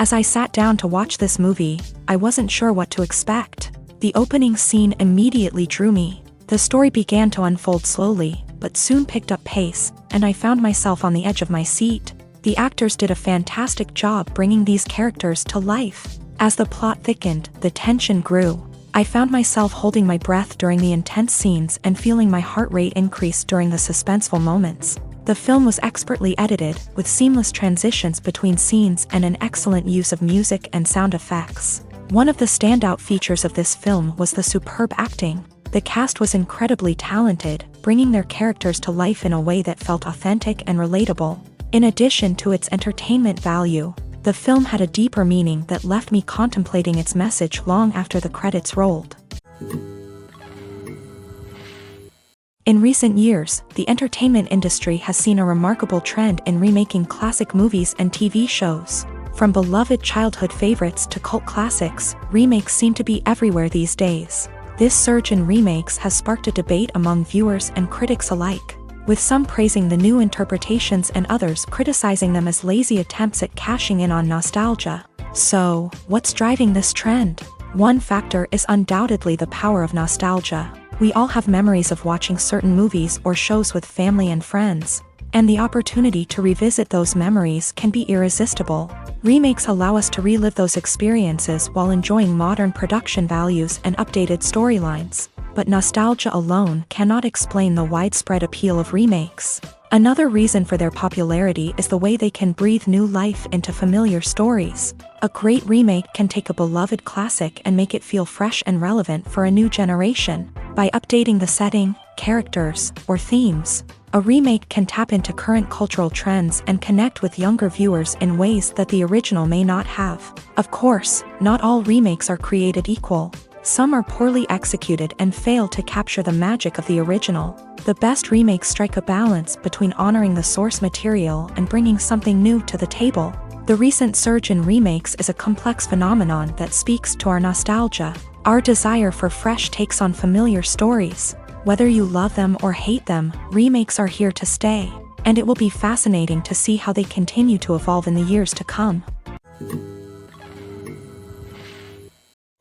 As I sat down to watch this movie, I wasn't sure what to expect. The opening scene immediately drew me. The story began to unfold slowly, but soon picked up pace, and I found myself on the edge of my seat. The actors did a fantastic job bringing these characters to life. As the plot thickened, the tension grew. I found myself holding my breath during the intense scenes and feeling my heart rate increase during the suspenseful moments. The film was expertly edited, with seamless transitions between scenes and an excellent use of music and sound effects. One of the standout features of this film was the superb acting. The cast was incredibly talented, bringing their characters to life in a way that felt authentic and relatable. In addition to its entertainment value, the film had a deeper meaning that left me contemplating its message long after the credits rolled. In recent years, the entertainment industry has seen a remarkable trend in remaking classic movies and TV shows. From beloved childhood favorites to cult classics, remakes seem to be everywhere these days. This surge in remakes has sparked a debate among viewers and critics alike, with some praising the new interpretations and others criticizing them as lazy attempts at cashing in on nostalgia. So, what's driving this trend? One factor is undoubtedly the power of nostalgia. We all have memories of watching certain movies or shows with family and friends, and the opportunity to revisit those memories can be irresistible. Remakes allow us to relive those experiences while enjoying modern production values and updated storylines. But nostalgia alone cannot explain the widespread appeal of remakes. Another reason for their popularity is the way they can breathe new life into familiar stories. A great remake can take a beloved classic and make it feel fresh and relevant for a new generation. By updating the setting, characters, or themes, a remake can tap into current cultural trends and connect with younger viewers in ways that the original may not have. Of course, not all remakes are created equal. Some are poorly executed and fail to capture the magic of the original. The best remakes strike a balance between honoring the source material and bringing something new to the table. The recent surge in remakes is a complex phenomenon that speaks to our nostalgia, our desire for fresh takes on familiar stories. Whether you love them or hate them, remakes are here to stay, and it will be fascinating to see how they continue to evolve in the years to come.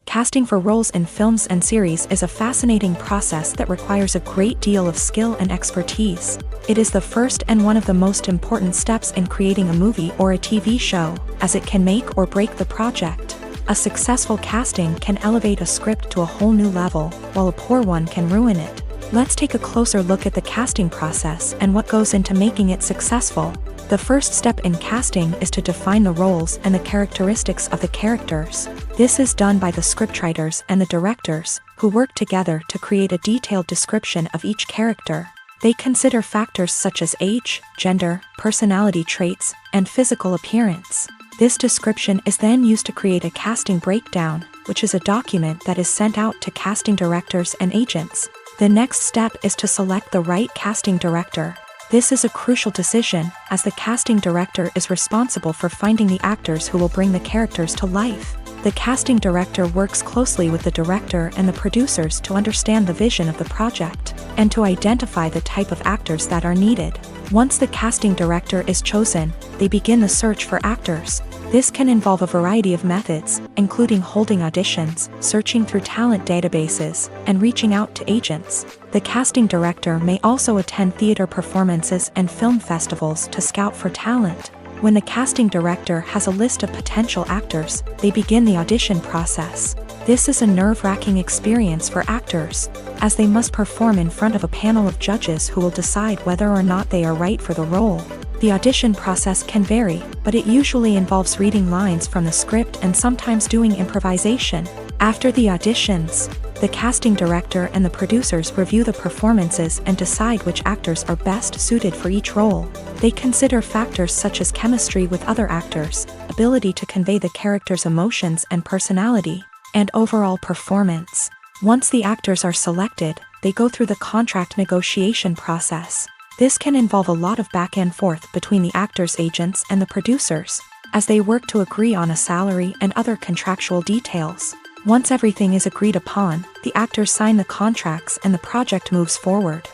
Casting for roles in films and series is a fascinating process that requires a great deal of skill and expertise. It is the first and one of the most important steps in creating a movie or a TV show, as it can make or break the project. A successful casting can elevate a script to a whole new level, while a poor one can ruin it. Let's take a closer look at the casting process and what goes into making it successful. The first step in casting is to define the roles and the characteristics of the characters. This is done by the scriptwriters and the directors, who work together to create a detailed description of each character. They consider factors such as age, gender, personality traits, and physical appearance. This description is then used to create a casting breakdown, which is a document that is sent out to casting directors and agents. The next step is to select the right casting director. This is a crucial decision, as the casting director is responsible for finding the actors who will bring the characters to life. The casting director works closely with the director and the producers to understand the vision of the project, and to identify the type of actors that are needed. Once the casting director is chosen, they begin the search for actors. This can involve a variety of methods, including holding auditions, searching through talent databases, and reaching out to agents. The casting director may also attend theater performances and film festivals to scout for talent. When the casting director has a list of potential actors, they begin the audition process. This is a nerve-wracking experience for actors, as they must perform in front of a panel of judges who will decide whether or not they are right for the role. The audition process can vary, but it usually involves reading lines from the script and sometimes doing improvisation. After the auditions, the casting director and the producers review the performances and decide which actors are best suited for each role. They consider factors such as chemistry with other actors, ability to convey the character's emotions and personality, and overall performance. Once the actors are selected, they go through the contract negotiation process. This can involve a lot of back and forth between the actors' agents and the producers, as they work to agree on a salary and other contractual details. Once everything is agreed upon, the actors sign the contracts and the project moves forward.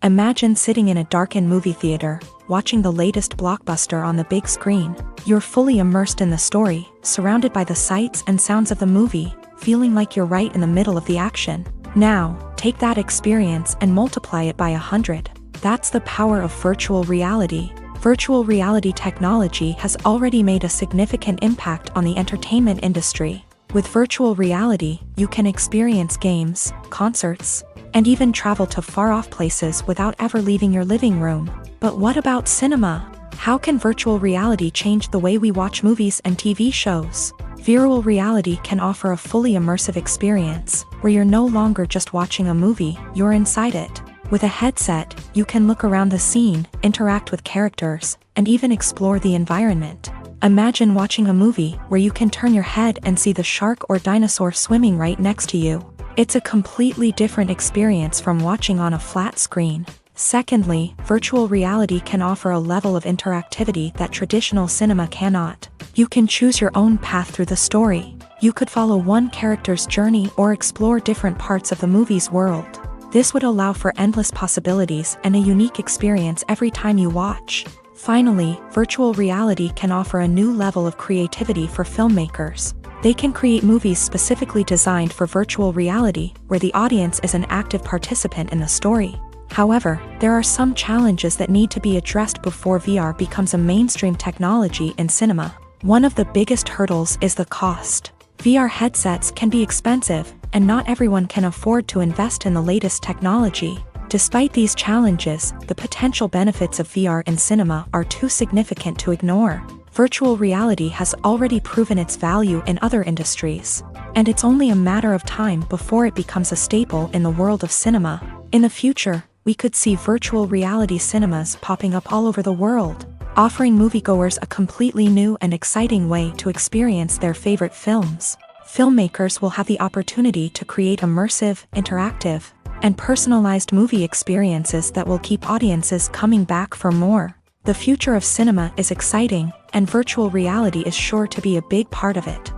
Imagine sitting in a darkened movie theater, watching the latest blockbuster on the big screen. You're fully immersed in the story, surrounded by the sights and sounds of the movie, feeling like you're right in the middle of the action. Now, take that experience and multiply it by 100. That's the power of virtual reality. Virtual reality technology has already made a significant impact on the entertainment industry. With virtual reality, you can experience games, concerts, and even travel to far-off places without ever leaving your living room. But what about cinema? How can virtual reality change the way we watch movies and TV shows? Virtual reality can offer a fully immersive experience, where you're no longer just watching a movie, you're inside it. With a headset, you can look around the scene, interact with characters, and even explore the environment. Imagine watching a movie where you can turn your head and see the shark or dinosaur swimming right next to you. It's a completely different experience from watching on a flat screen. Secondly, virtual reality can offer a level of interactivity that traditional cinema cannot. You can choose your own path through the story. You could follow one character's journey or explore different parts of the movie's world. This would allow for endless possibilities and a unique experience every time you watch. Finally, virtual reality can offer a new level of creativity for filmmakers. They can create movies specifically designed for virtual reality, where the audience is an active participant in the story. However, there are some challenges that need to be addressed before VR becomes a mainstream technology in cinema. One of the biggest hurdles is the cost. VR headsets can be expensive, and not everyone can afford to invest in the latest technology. Despite these challenges, the potential benefits of VR in cinema are too significant to ignore. Virtual reality has already proven its value in other industries, and it's only a matter of time before it becomes a staple in the world of cinema. In the future, we could see virtual reality cinemas popping up all over the world, offering moviegoers a completely new and exciting way to experience their favorite films. Filmmakers will have the opportunity to create immersive, interactive, and personalized movie experiences that will keep audiences coming back for more. The future of cinema is exciting, and virtual reality is sure to be a big part of it.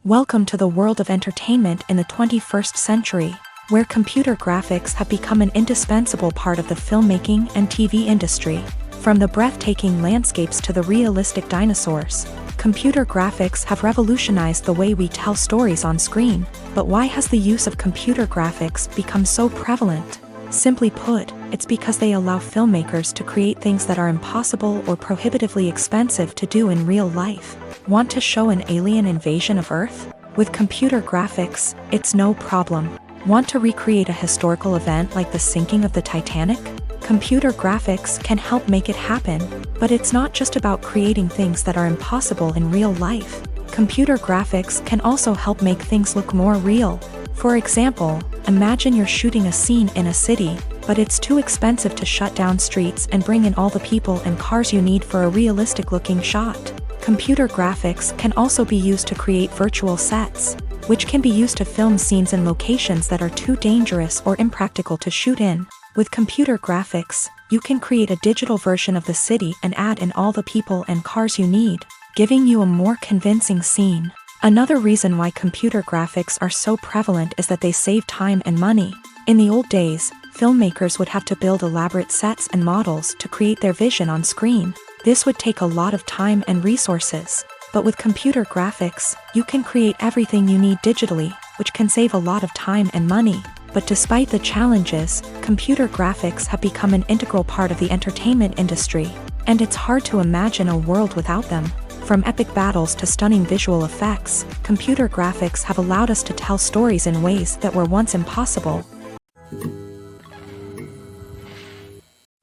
Welcome to the world of entertainment in the 21st century, where computer graphics have become an indispensable part of the filmmaking and TV industry. From the breathtaking landscapes to the realistic dinosaurs, computer graphics have revolutionized the way we tell stories on screen. But why has the use of computer graphics become so prevalent? Simply put, it's because they allow filmmakers to create things that are impossible or prohibitively expensive to do in real life. Want to show an alien invasion of Earth? With computer graphics, it's no problem. Want to recreate a historical event like the sinking of the Titanic? Computer graphics can help make it happen, but it's not just about creating things that are impossible in real life. Computer graphics can also help make things look more real. For example, imagine you're shooting a scene in a city, but it's too expensive to shut down streets and bring in all the people and cars you need for a realistic-looking shot. Computer graphics can also be used to create virtual sets, which can be used to film scenes in locations that are too dangerous or impractical to shoot in. With computer graphics, you can create a digital version of the city and add in all the people and cars you need, giving you a more convincing scene. Another reason why computer graphics are so prevalent is that they save time and money. In the old days, filmmakers would have to build elaborate sets and models to create their vision on screen. This would take a lot of time and resources. But with computer graphics, you can create everything you need digitally, which can save a lot of time and money. But despite the challenges, computer graphics have become an integral part of the entertainment industry, and it's hard to imagine a world without them. From epic battles to stunning visual effects, computer graphics have allowed us to tell stories in ways that were once impossible.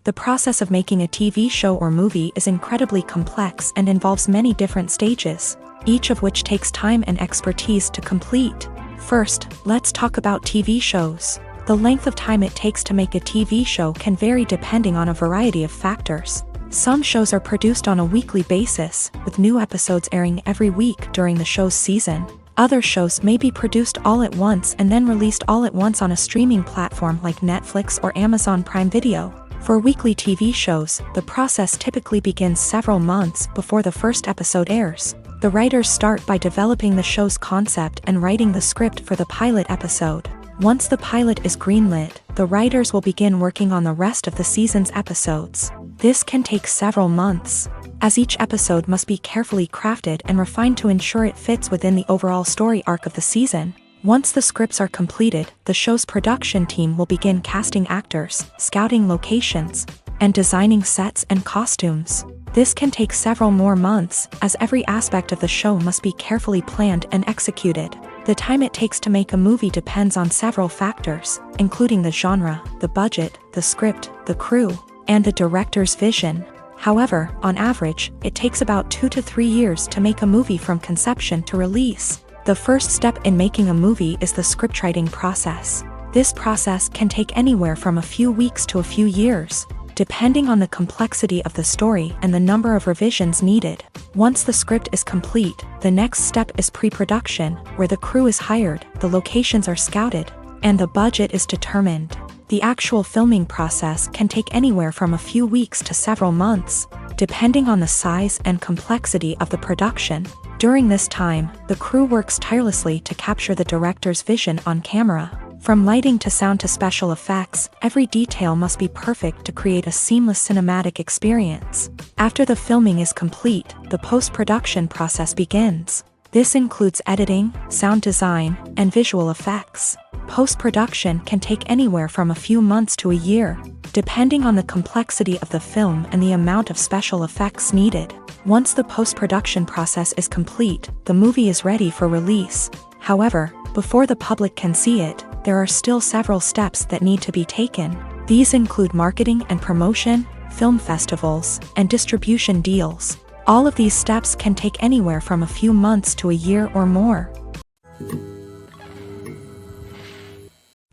The process of making a TV show or movie is incredibly complex and involves many different stages, each of which takes time and expertise to complete. First, let's talk about TV shows. The length of time it takes to make a TV show can vary depending on a variety of factors. Some shows are produced on a weekly basis, with new episodes airing every week during the show's season. Other shows may be produced all at once and then released all at once on a streaming platform like Netflix or Amazon Prime Video. For weekly TV shows, the process typically begins several months before the first episode airs. The writers start by developing the show's concept and writing the script for the pilot episode. Once the pilot is greenlit, the writers will begin working on the rest of the season's episodes. This can take several months, as each episode must be carefully crafted and refined to ensure it fits within the overall story arc of the season. Once the scripts are completed, the show's production team will begin casting actors, scouting locations, and designing sets and costumes. This can take several more months, as every aspect of the show must be carefully planned and executed. The time it takes to make a movie depends on several factors, including the genre, the budget, the script, the crew, and the director's vision. However, on average, it takes about 2 to 3 years to make a movie from conception to release. The first step in making a movie is the scriptwriting process. This process can take anywhere from a few weeks to a few years, depending on the complexity of the story and the number of revisions needed. Once the script is complete, the next step is pre-production, where the crew is hired, the locations are scouted, and the budget is determined. The actual filming process can take anywhere from a few weeks to several months, depending on the size and complexity of the production. During this time, the crew works tirelessly to capture the director's vision on camera. From lighting to sound to special effects, every detail must be perfect to create a seamless cinematic experience. After the filming is complete, the post-production process begins. This includes editing, sound design, and visual effects. Post-production can take anywhere from a few months to a year, depending on the complexity of the film and the amount of special effects needed. Once the post-production process is complete, the movie is ready for release. However, before the public can see it, there are still several steps that need to be taken. These include marketing and promotion, film festivals, and distribution deals. All of these steps can take anywhere from a few months to a year or more.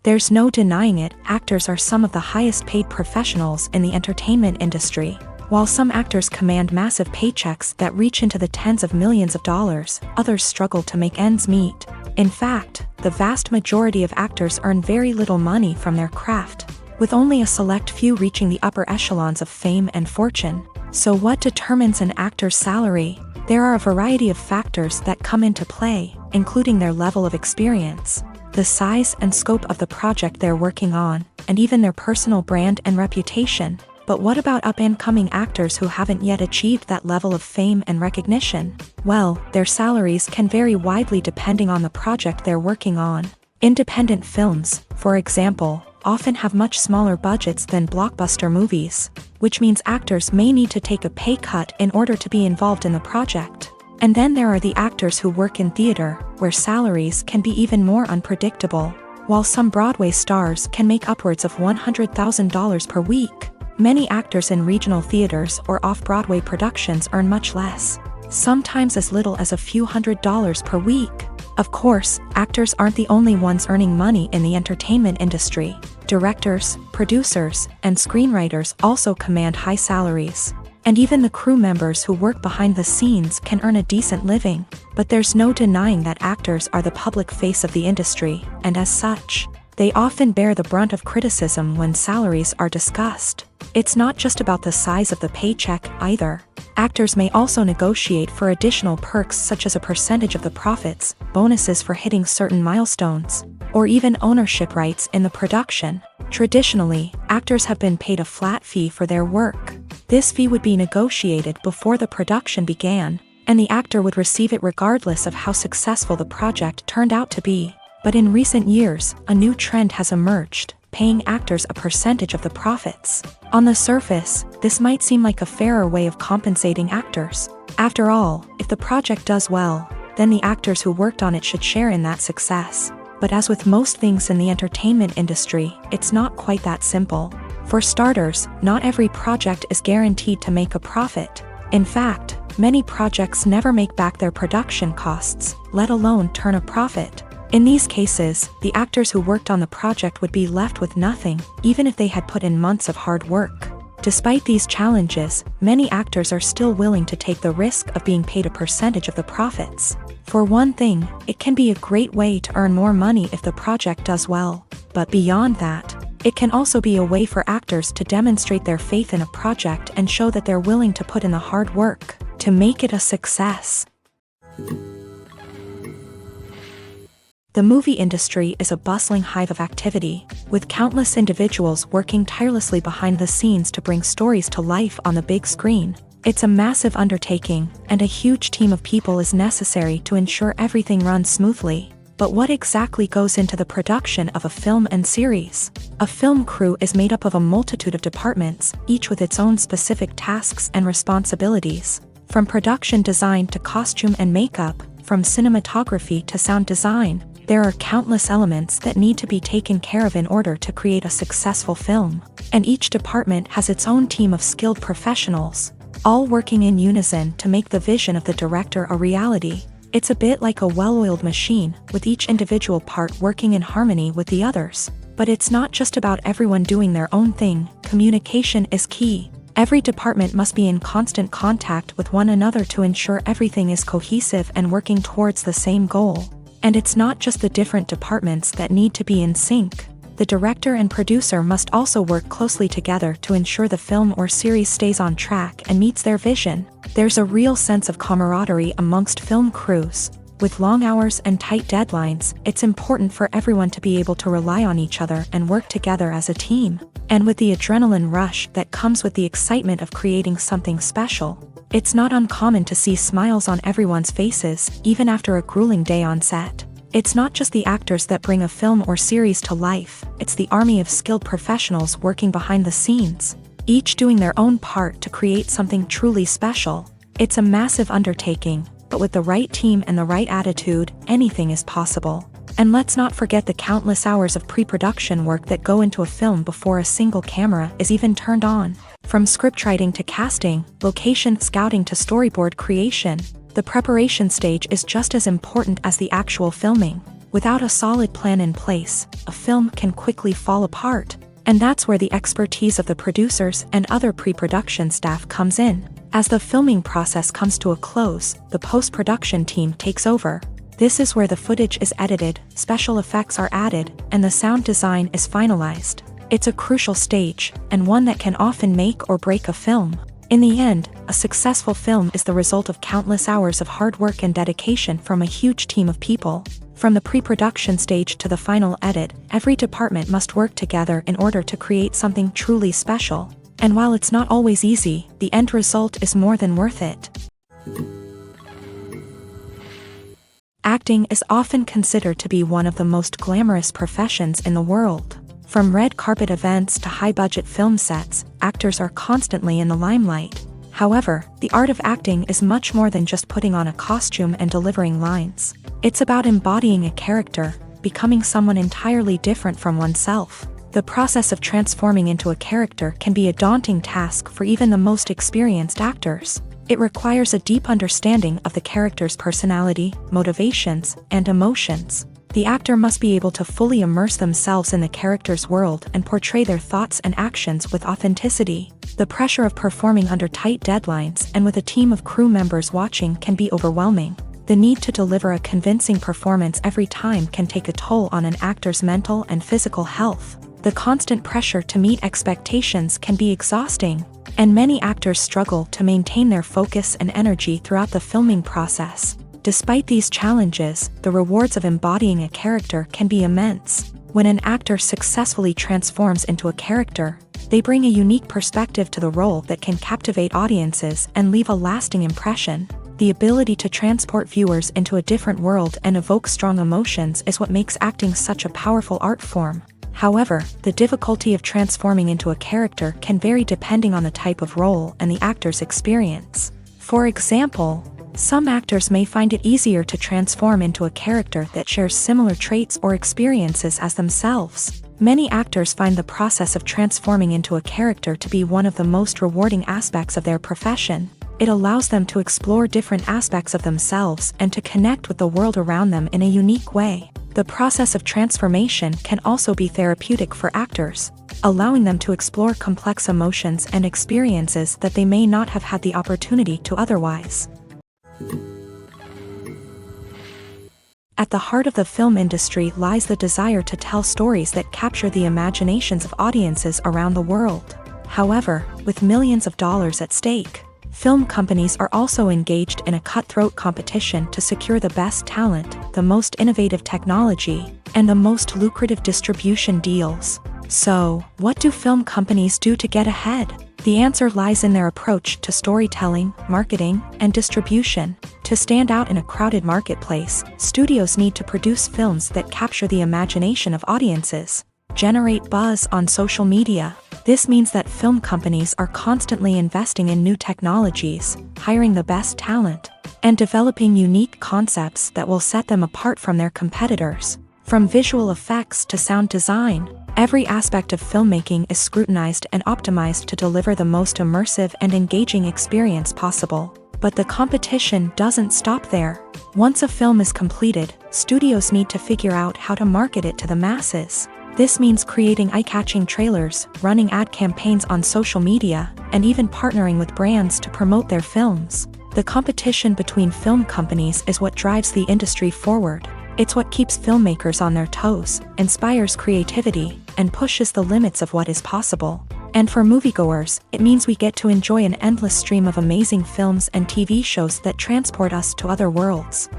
There's no denying it, actors are some of the highest paid professionals in the entertainment industry. While some actors command massive paychecks that reach into the tens of millions of dollars, others struggle to make ends meet. In fact, the vast majority of actors earn very little money from their craft, with only a select few reaching the upper echelons of fame and fortune. So what determines an actor's salary? There are a variety of factors that come into play, including their level of experience, the size and scope of the project they're working on, and even their personal brand and reputation. But what about up-and-coming actors who haven't yet achieved that level of fame and recognition? Well, their salaries can vary widely depending on the project they're working on. Independent films, for example, often have much smaller budgets than blockbuster movies, which means actors may need to take a pay cut in order to be involved in the project. And then there are the actors who work in theater, where salaries can be even more unpredictable. While some Broadway stars can make upwards of $100,000 per week, many actors in regional theaters or off-Broadway productions earn much less, sometimes as little as a few $100s per week. Of course, actors aren't the only ones earning money in the entertainment industry. Directors, producers, and screenwriters also command high salaries. And even the crew members who work behind the scenes can earn a decent living. But there's no denying that actors are the public face of the industry, and as such, they often bear the brunt of criticism when salaries are discussed. It's not just about the size of the paycheck, either. Actors may also negotiate for additional perks such as a percentage of the profits, bonuses for hitting certain milestones, or even ownership rights in the production. Traditionally, actors have been paid a flat fee for their work. This fee would be negotiated before the production began, and the actor would receive it regardless of how successful the project turned out to be. But in recent years, a new trend has emerged, paying actors a percentage of the profits. On the surface, this might seem like a fairer way of compensating actors. After all, if the project does well, then the actors who worked on it should share in that success. But as with most things in the entertainment industry, it's not quite that simple. For starters, not every project is guaranteed to make a profit. In fact, many projects never make back their production costs, let alone turn a profit. In these cases, the actors who worked on the project would be left with nothing, even if they had put in months of hard work. Despite these challenges, many actors are still willing to take the risk of being paid a percentage of the profits. For one thing, it can be a great way to earn more money if the project does well. But beyond that, it can also be a way for actors to demonstrate their faith in a project and show that they're willing to put in the hard work to make it a success. The movie industry is a bustling hive of activity, with countless individuals working tirelessly behind the scenes to bring stories to life on the big screen. It's a massive undertaking, and a huge team of people is necessary to ensure everything runs smoothly. But what exactly goes into the production of a film and series? A film crew is made up of a multitude of departments, each with its own specific tasks and responsibilities. From production design to costume and makeup, from cinematography to sound design, there are countless elements that need to be taken care of in order to create a successful film. And each department has its own team of skilled professionals, all working in unison to make the vision of the director a reality. It's a bit like a well-oiled machine, with each individual part working in harmony with the others. But it's not just about everyone doing their own thing. Communication is key. Every department must be in constant contact with one another to ensure everything is cohesive and working towards the same goal. And it's not just the different departments that need to be in sync. The director and producer must also work closely together to ensure the film or series stays on track and meets their vision. There's a real sense of camaraderie amongst film crews. With long hours and tight deadlines, it's important for everyone to be able to rely on each other and work together as a team. And with the adrenaline rush that comes with the excitement of creating something special, it's not uncommon to see smiles on everyone's faces, even after a grueling day on set. It's not just the actors that bring a film or series to life, it's the army of skilled professionals working behind the scenes, each doing their own part to create something truly special. It's a massive undertaking, but with the right team and the right attitude, anything is possible. And let's not forget the countless hours of pre-production work that go into a film before a single camera is even turned on. From scriptwriting to casting, location scouting to storyboard creation, the preparation stage is just as important as the actual filming. Without a solid plan in place, a film can quickly fall apart. And that's where the expertise of the producers and other pre-production staff comes in. As the filming process comes to a close, the post-production team takes over. This is where the footage is edited, special effects are added, and the sound design is finalized. It's a crucial stage, and one that can often make or break a film. In the end, a successful film is the result of countless hours of hard work and dedication from a huge team of people. From the pre-production stage to the final edit, every department must work together in order to create something truly special. And while it's not always easy, the end result is more than worth it. Acting is often considered to be one of the most glamorous professions in the world. From red carpet events to high-budget film sets, actors are constantly in the limelight. However, the art of acting is much more than just putting on a costume and delivering lines. It's about embodying a character, becoming someone entirely different from oneself. The process of transforming into a character can be a daunting task for even the most experienced actors. It requires a deep understanding of the character's personality, motivations, and emotions. The actor must be able to fully immerse themselves in the character's world and portray their thoughts and actions with authenticity. The pressure of performing under tight deadlines and with a team of crew members watching can be overwhelming. The need to deliver a convincing performance every time can take a toll on an actor's mental and physical health. The constant pressure to meet expectations can be exhausting, and many actors struggle to maintain their focus and energy throughout the filming process. Despite these challenges, the rewards of embodying a character can be immense. When an actor successfully transforms into a character, they bring a unique perspective to the role that can captivate audiences and leave a lasting impression. The ability to transport viewers into a different world and evoke strong emotions is what makes acting such a powerful art form. However, the difficulty of transforming into a character can vary depending on the type of role and the actor's experience. For example, some actors may find it easier to transform into a character that shares similar traits or experiences as themselves. Many actors find the process of transforming into a character to be one of the most rewarding aspects of their profession. It allows them to explore different aspects of themselves and to connect with the world around them in a unique way. The process of transformation can also be therapeutic for actors, allowing them to explore complex emotions and experiences that they may not have had the opportunity to otherwise. At the heart of the film industry lies the desire to tell stories that capture the imaginations of audiences around the world. However, with millions of dollars at stake, Film companies are also engaged in a cutthroat competition to secure the best talent, the most innovative technology, and the most lucrative distribution deals. So, what do film companies do to get ahead? The answer lies in their approach to storytelling, marketing, and distribution. To stand out in a crowded marketplace, studios need to produce films that capture the imagination of audiences, generate buzz on social media. This means that film companies are constantly investing in new technologies, hiring the best talent, and developing unique concepts that will set them apart from their competitors. From visual effects to sound design, every aspect of filmmaking is scrutinized and optimized to deliver the most immersive and engaging experience possible. But the competition doesn't stop there. Once a film is completed, studios need to figure out how to market it to the masses. This means creating eye-catching trailers, running ad campaigns on social media, and even partnering with brands to promote their films. The competition between film companies is what drives the industry forward. It's what keeps filmmakers on their toes, inspires creativity, and pushes the limits of what is possible. And for moviegoers, it means we get to enjoy an endless stream of amazing films and TV shows that transport us to other worlds.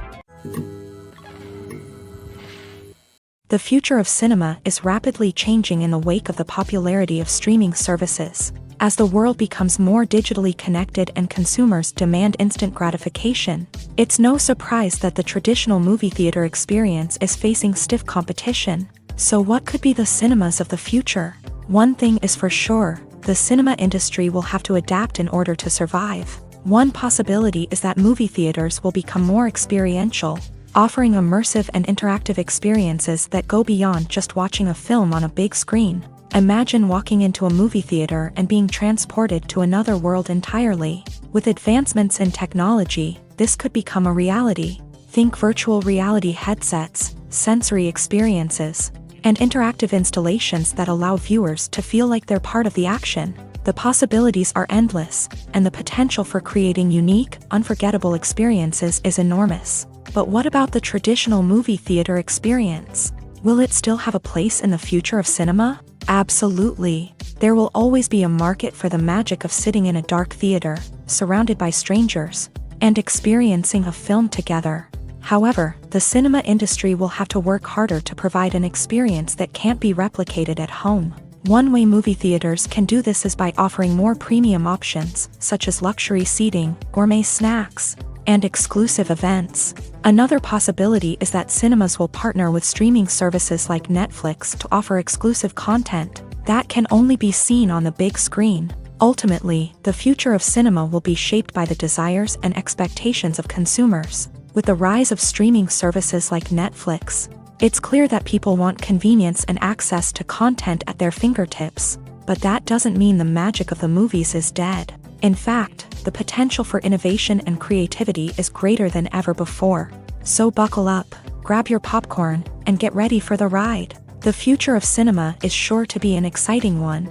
The future of cinema is rapidly changing in the wake of the popularity of streaming services. As the world becomes more digitally connected and consumers demand instant gratification, it's no surprise that the traditional movie theater experience is facing stiff competition. So what could be the cinemas of the future? One thing is for sure, the cinema industry will have to adapt in order to survive. One possibility is that movie theaters will become more experiential, offering immersive and interactive experiences that go beyond just watching a film on a big screen. Imagine walking into a movie theater and being transported to another world entirely. With advancements in technology, this could become a reality. Think virtual reality headsets, sensory experiences, and interactive installations that allow viewers to feel like they're part of the action. The possibilities are endless, and the potential for creating unique, unforgettable experiences is enormous. But what about the traditional movie theater experience? Will it still have a place in the future of cinema? Absolutely. There will always be a market for the magic of sitting in a dark theater, surrounded by strangers, and experiencing a film together. However, the cinema industry will have to work harder to provide an experience that can't be replicated at home. One way movie theaters can do this is by offering more premium options, such as luxury seating, gourmet snacks, and exclusive events. Another possibility is that cinemas will partner with streaming services like Netflix to offer exclusive content that can only be seen on the big screen. Ultimately, the future of cinema will be shaped by the desires and expectations of consumers. With the rise of streaming services like Netflix, it's clear that people want convenience and access to content at their fingertips. But that doesn't mean the magic of the movies is dead. In fact, the potential for innovation and creativity is greater than ever before. So buckle up, grab your popcorn, and get ready for the ride. The future of cinema is sure to be an exciting one.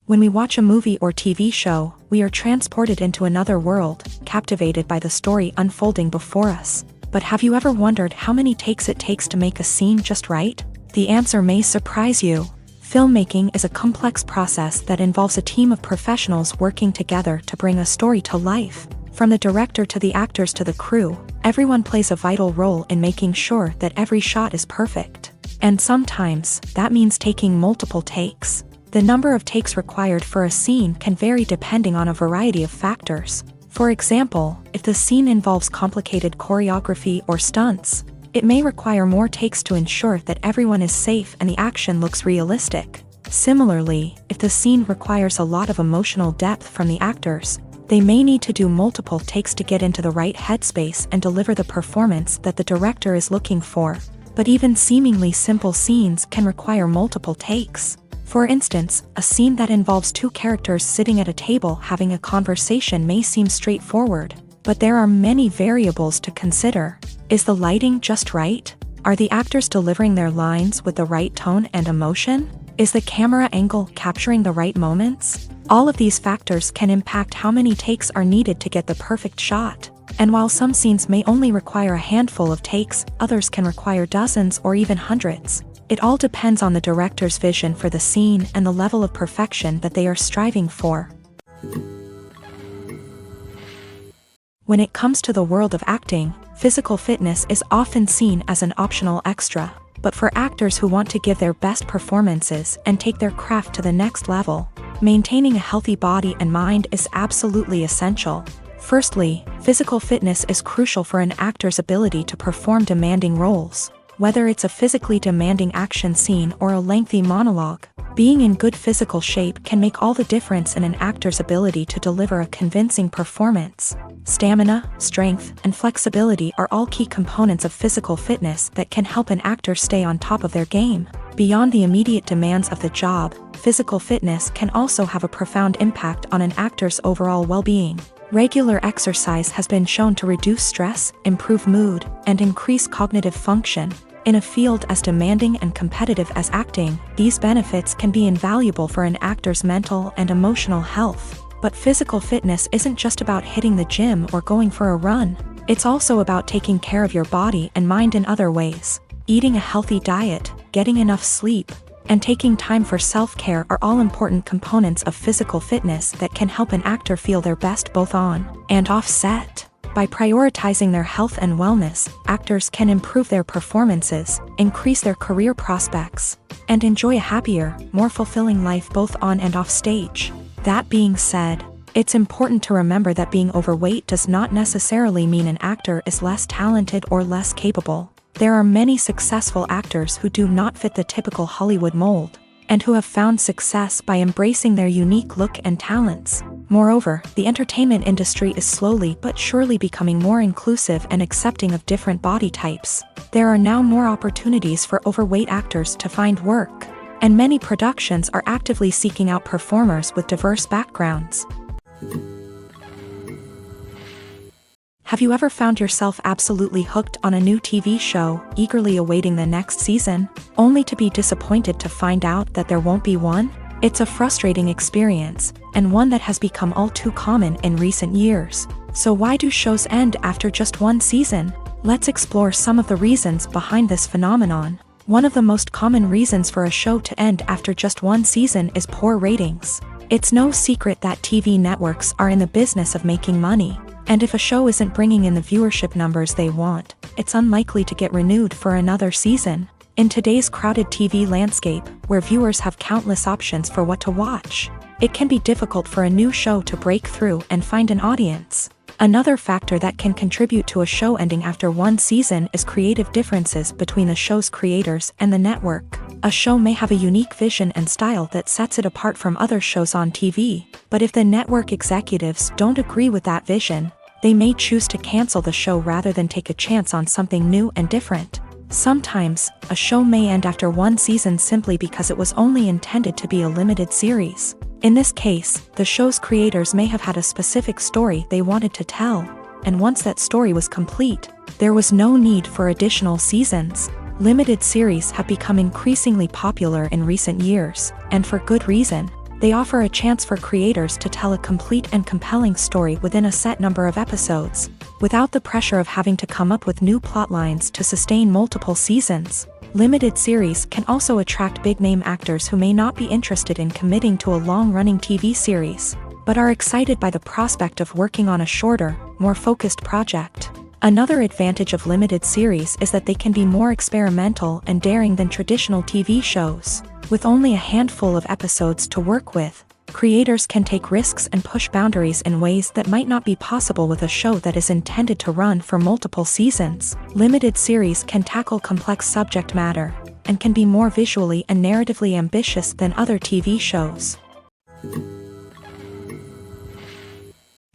When we watch a movie or TV show, we are transported into another world, captivated by the story unfolding before us. But have you ever wondered how many takes it takes to make a scene just right? The answer may surprise you. Filmmaking is a complex process that involves a team of professionals working together to bring a story to life. From the director to the actors to the crew, everyone plays a vital role in making sure that every shot is perfect. And sometimes, that means taking multiple takes. The number of takes required for a scene can vary depending on a variety of factors. For example, if the scene involves complicated choreography or stunts, it may require more takes to ensure that everyone is safe and the action looks realistic. Similarly, if the scene requires a lot of emotional depth from the actors, they may need to do multiple takes to get into the right headspace and deliver the performance that the director is looking for. But even seemingly simple scenes can require multiple takes. For instance, a scene that involves two characters sitting at a table having a conversation may seem straightforward, but there are many variables to consider. Is the lighting just right? Are the actors delivering their lines with the right tone and emotion? Is the camera angle capturing the right moments? All of these factors can impact how many takes are needed to get the perfect shot. And while some scenes may only require a handful of takes, others can require dozens or even hundreds. It all depends on the director's vision for the scene and the level of perfection that they are striving for. When it comes to the world of acting, physical fitness is often seen as an optional extra. But for actors who want to give their best performances and take their craft to the next level, maintaining a healthy body and mind is absolutely essential. Firstly, physical fitness is crucial for an actor's ability to perform demanding roles. Whether it's a physically demanding action scene or a lengthy monologue, being in good physical shape can make all the difference in an actor's ability to deliver a convincing performance. Stamina, strength, and flexibility are all key components of physical fitness that can help an actor stay on top of their game. Beyond the immediate demands of the job, physical fitness can also have a profound impact on an actor's overall well-being. Regular exercise has been shown to reduce stress, improve mood, and increase cognitive function. In a field as demanding and competitive as acting, these benefits can be invaluable for an actor's mental and emotional health. But physical fitness isn't just about hitting the gym or going for a run. It's also about taking care of your body and mind in other ways. Eating a healthy diet, getting enough sleep, and taking time for self-care are all important components of physical fitness that can help an actor feel their best both on and off set. By prioritizing their health and wellness, actors can improve their performances, increase their career prospects, and enjoy a happier, more fulfilling life both on and off stage. That being said, it's important to remember that being overweight does not necessarily mean an actor is less talented or less capable. There are many successful actors who do not fit the typical Hollywood mold, and who have found success by embracing their unique look and talents. Moreover, the entertainment industry is slowly but surely becoming more inclusive and accepting of different body types. There are now more opportunities for overweight actors to find work, and many productions are actively seeking out performers with diverse backgrounds. Have you ever found yourself absolutely hooked on a new TV show, eagerly awaiting the next season, only to be disappointed to find out that there won't be one? It's a frustrating experience, and one that has become all too common in recent years. So why do shows end after just one season? Let's explore some of the reasons behind this phenomenon. One of the most common reasons for a show to end after just one season is poor ratings. It's no secret that TV networks are in the business of making money. And if a show isn't bringing in the viewership numbers they want, it's unlikely to get renewed for another season. In today's crowded TV landscape, where viewers have countless options for what to watch, it can be difficult for a new show to break through and find an audience. Another factor that can contribute to a show ending after one season is creative differences between the show's creators and the network. A show may have a unique vision and style that sets it apart from other shows on TV, but if the network executives don't agree with that vision, they may choose to cancel the show rather than take a chance on something new and different. Sometimes, a show may end after one season simply because it was only intended to be a limited series. In this case, the show's creators may have had a specific story they wanted to tell, and once that story was complete, there was no need for additional seasons. Limited series have become increasingly popular in recent years, and for good reason. They offer a chance for creators to tell a complete and compelling story within a set number of episodes, without the pressure of having to come up with new plotlines to sustain multiple seasons. Limited series can also attract big-name actors who may not be interested in committing to a long-running TV series, but are excited by the prospect of working on a shorter, more focused project. Another advantage of limited series is that they can be more experimental and daring than traditional TV shows. With only a handful of episodes to work with, creators can take risks and push boundaries in ways that might not be possible with a show that is intended to run for multiple seasons. Limited series can tackle complex subject matter, and can be more visually and narratively ambitious than other TV shows.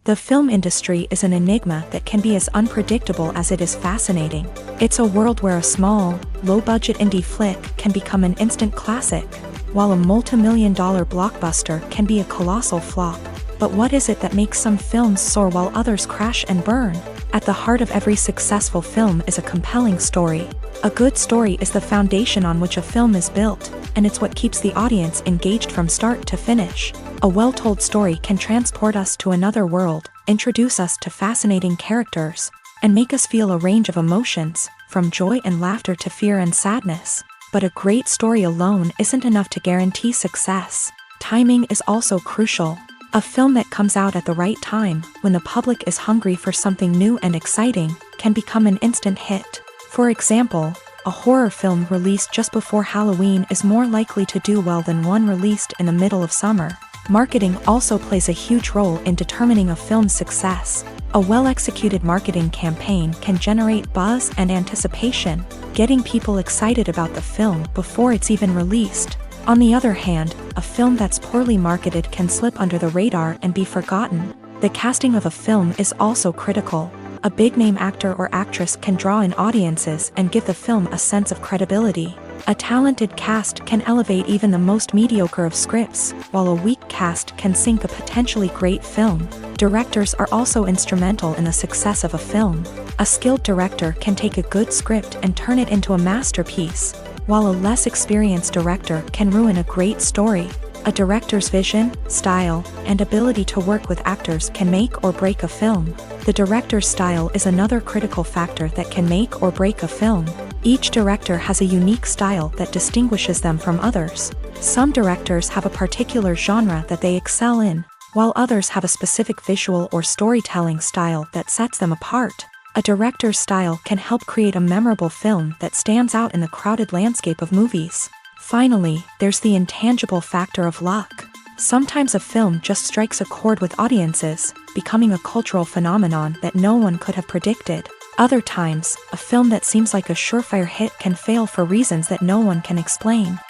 The film industry is an enigma that can be as unpredictable as it is fascinating. It's a world where a small, low-budget indie flick can become an instant classic, while a multi-million-dollar blockbuster can be a colossal flop. But what is it that makes some films soar while others crash and burn? At the heart of every successful film is a compelling story. A good story is the foundation on which a film is built, and it's what keeps the audience engaged from start to finish. A well-told story can transport us to another world, introduce us to fascinating characters, and make us feel a range of emotions, from joy and laughter to fear and sadness. But a great story alone isn't enough to guarantee success. Timing is also crucial. A film that comes out at the right time, when the public is hungry for something new and exciting, can become an instant hit. For example, a horror film released just before Halloween is more likely to do well than one released in the middle of summer. Marketing also plays a huge role in determining a film's success. A well-executed marketing campaign can generate buzz and anticipation, getting people excited about the film before it's even released. On the other hand, a film that's poorly marketed can slip under the radar and be forgotten. The casting of a film is also critical. A big-name actor or actress can draw in audiences and give the film a sense of credibility. A talented cast can elevate even the most mediocre of scripts, while a weak cast can sink a potentially great film. Directors are also instrumental in the success of a film. A skilled director can take a good script and turn it into a masterpiece, while a less experienced director can ruin a great story. A director's vision, style, and ability to work with actors can make or break a film. The director's style is another critical factor that can make or break a film. Each director has a unique style that distinguishes them from others. Some directors have a particular genre that they excel in, while others have a specific visual or storytelling style that sets them apart. A director's style can help create a memorable film that stands out in the crowded landscape of movies. Finally, there's the intangible factor of luck. Sometimes a film just strikes a chord with audiences, becoming a cultural phenomenon that no one could have predicted. Other times, a film that seems like a surefire hit can fail for reasons that no one can explain.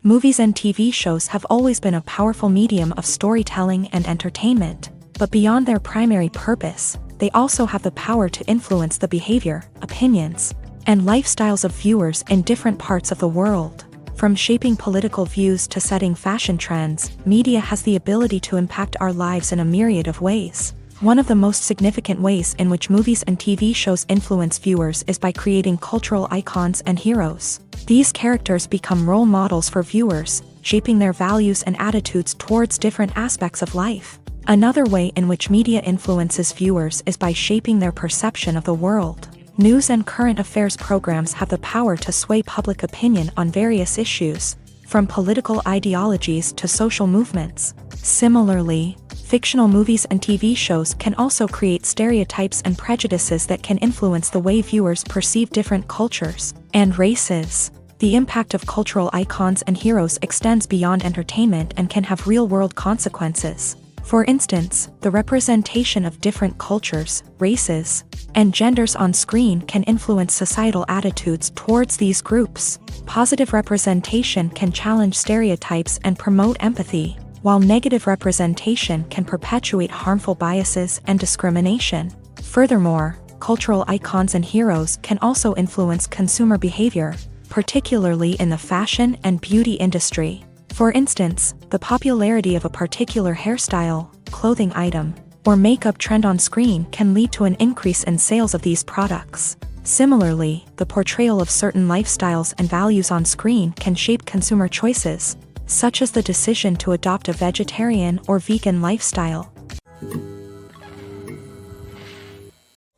Movies and TV shows have always been a powerful medium of storytelling and entertainment, but beyond their primary purpose, they also have the power to influence the behavior, opinions, and lifestyles of viewers in different parts of the world. From shaping political views to setting fashion trends, media has the ability to impact our lives in a myriad of ways. One of the most significant ways in which movies and TV shows influence viewers is by creating cultural icons and heroes. These characters become role models for viewers, shaping their values and attitudes towards different aspects of life. Another way in which media influences viewers is by shaping their perception of the world. News and current affairs programs have the power to sway public opinion on various issues, from political ideologies to social movements. Similarly, fictional movies and TV shows can also create stereotypes and prejudices that can influence the way viewers perceive different cultures and races. The impact of cultural icons and heroes extends beyond entertainment and can have real-world consequences. For instance, the representation of different cultures, races, and genders on screen can influence societal attitudes towards these groups. Positive representation can challenge stereotypes and promote empathy, while negative representation can perpetuate harmful biases and discrimination. Furthermore, cultural icons and heroes can also influence consumer behavior, particularly in the fashion and beauty industry. For instance, the popularity of a particular hairstyle, clothing item, or makeup trend on screen can lead to an increase in sales of these products. Similarly, the portrayal of certain lifestyles and values on screen can shape consumer choices, such as the decision to adopt a vegetarian or vegan lifestyle.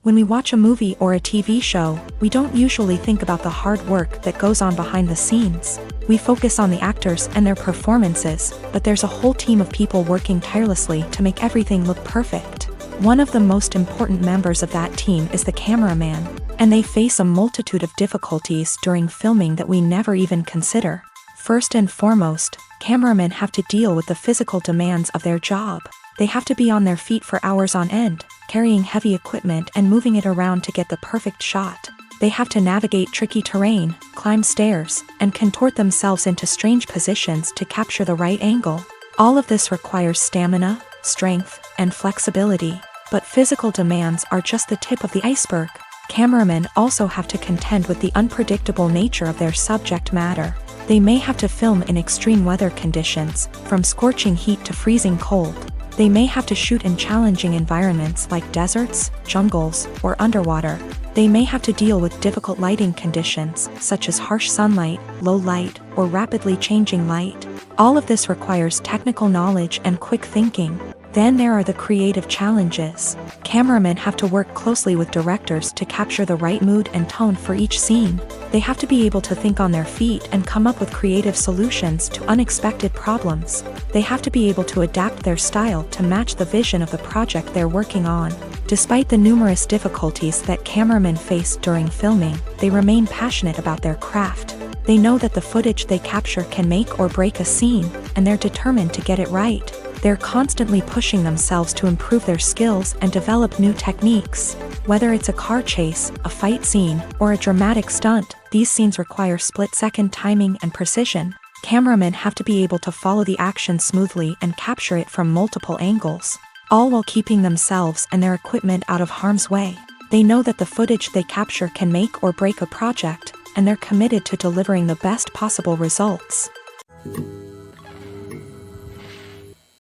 When we watch a movie or a TV show, we don't usually think about the hard work that goes on behind the scenes. We focus on the actors and their performances, but there's a whole team of people working tirelessly to make everything look perfect. One of the most important members of that team is the cameraman, and they face a multitude of difficulties during filming that we never even consider. First and foremost, cameramen have to deal with the physical demands of their job. They have to be on their feet for hours on end, carrying heavy equipment and moving it around to get the perfect shot. They have to navigate tricky terrain, climb stairs, and contort themselves into strange positions to capture the right angle. All of this requires stamina, strength, and flexibility. But physical demands are just the tip of the iceberg. Cameramen also have to contend with the unpredictable nature of their subject matter. They may have to film in extreme weather conditions, from scorching heat to freezing cold. They may have to shoot in challenging environments like deserts, jungles, or underwater. They may have to deal with difficult lighting conditions, such as harsh sunlight, low light, or rapidly changing light. All of this requires technical knowledge and quick thinking. Then there are the creative challenges. Cameramen have to work closely with directors to capture the right mood and tone for each scene. They have to be able to think on their feet and come up with creative solutions to unexpected problems. They have to be able to adapt their style to match the vision of the project they're working on. Despite the numerous difficulties that cameramen face during filming, they remain passionate about their craft. They know that the footage they capture can make or break a scene, and they're determined to get it right. They're constantly pushing themselves to improve their skills and develop new techniques. Whether it's a car chase, a fight scene, or a dramatic stunt, these scenes require split-second timing and precision. Cameramen have to be able to follow the action smoothly and capture it from multiple angles, all while keeping themselves and their equipment out of harm's way. They know that the footage they capture can make or break a project, and they're committed to delivering the best possible results.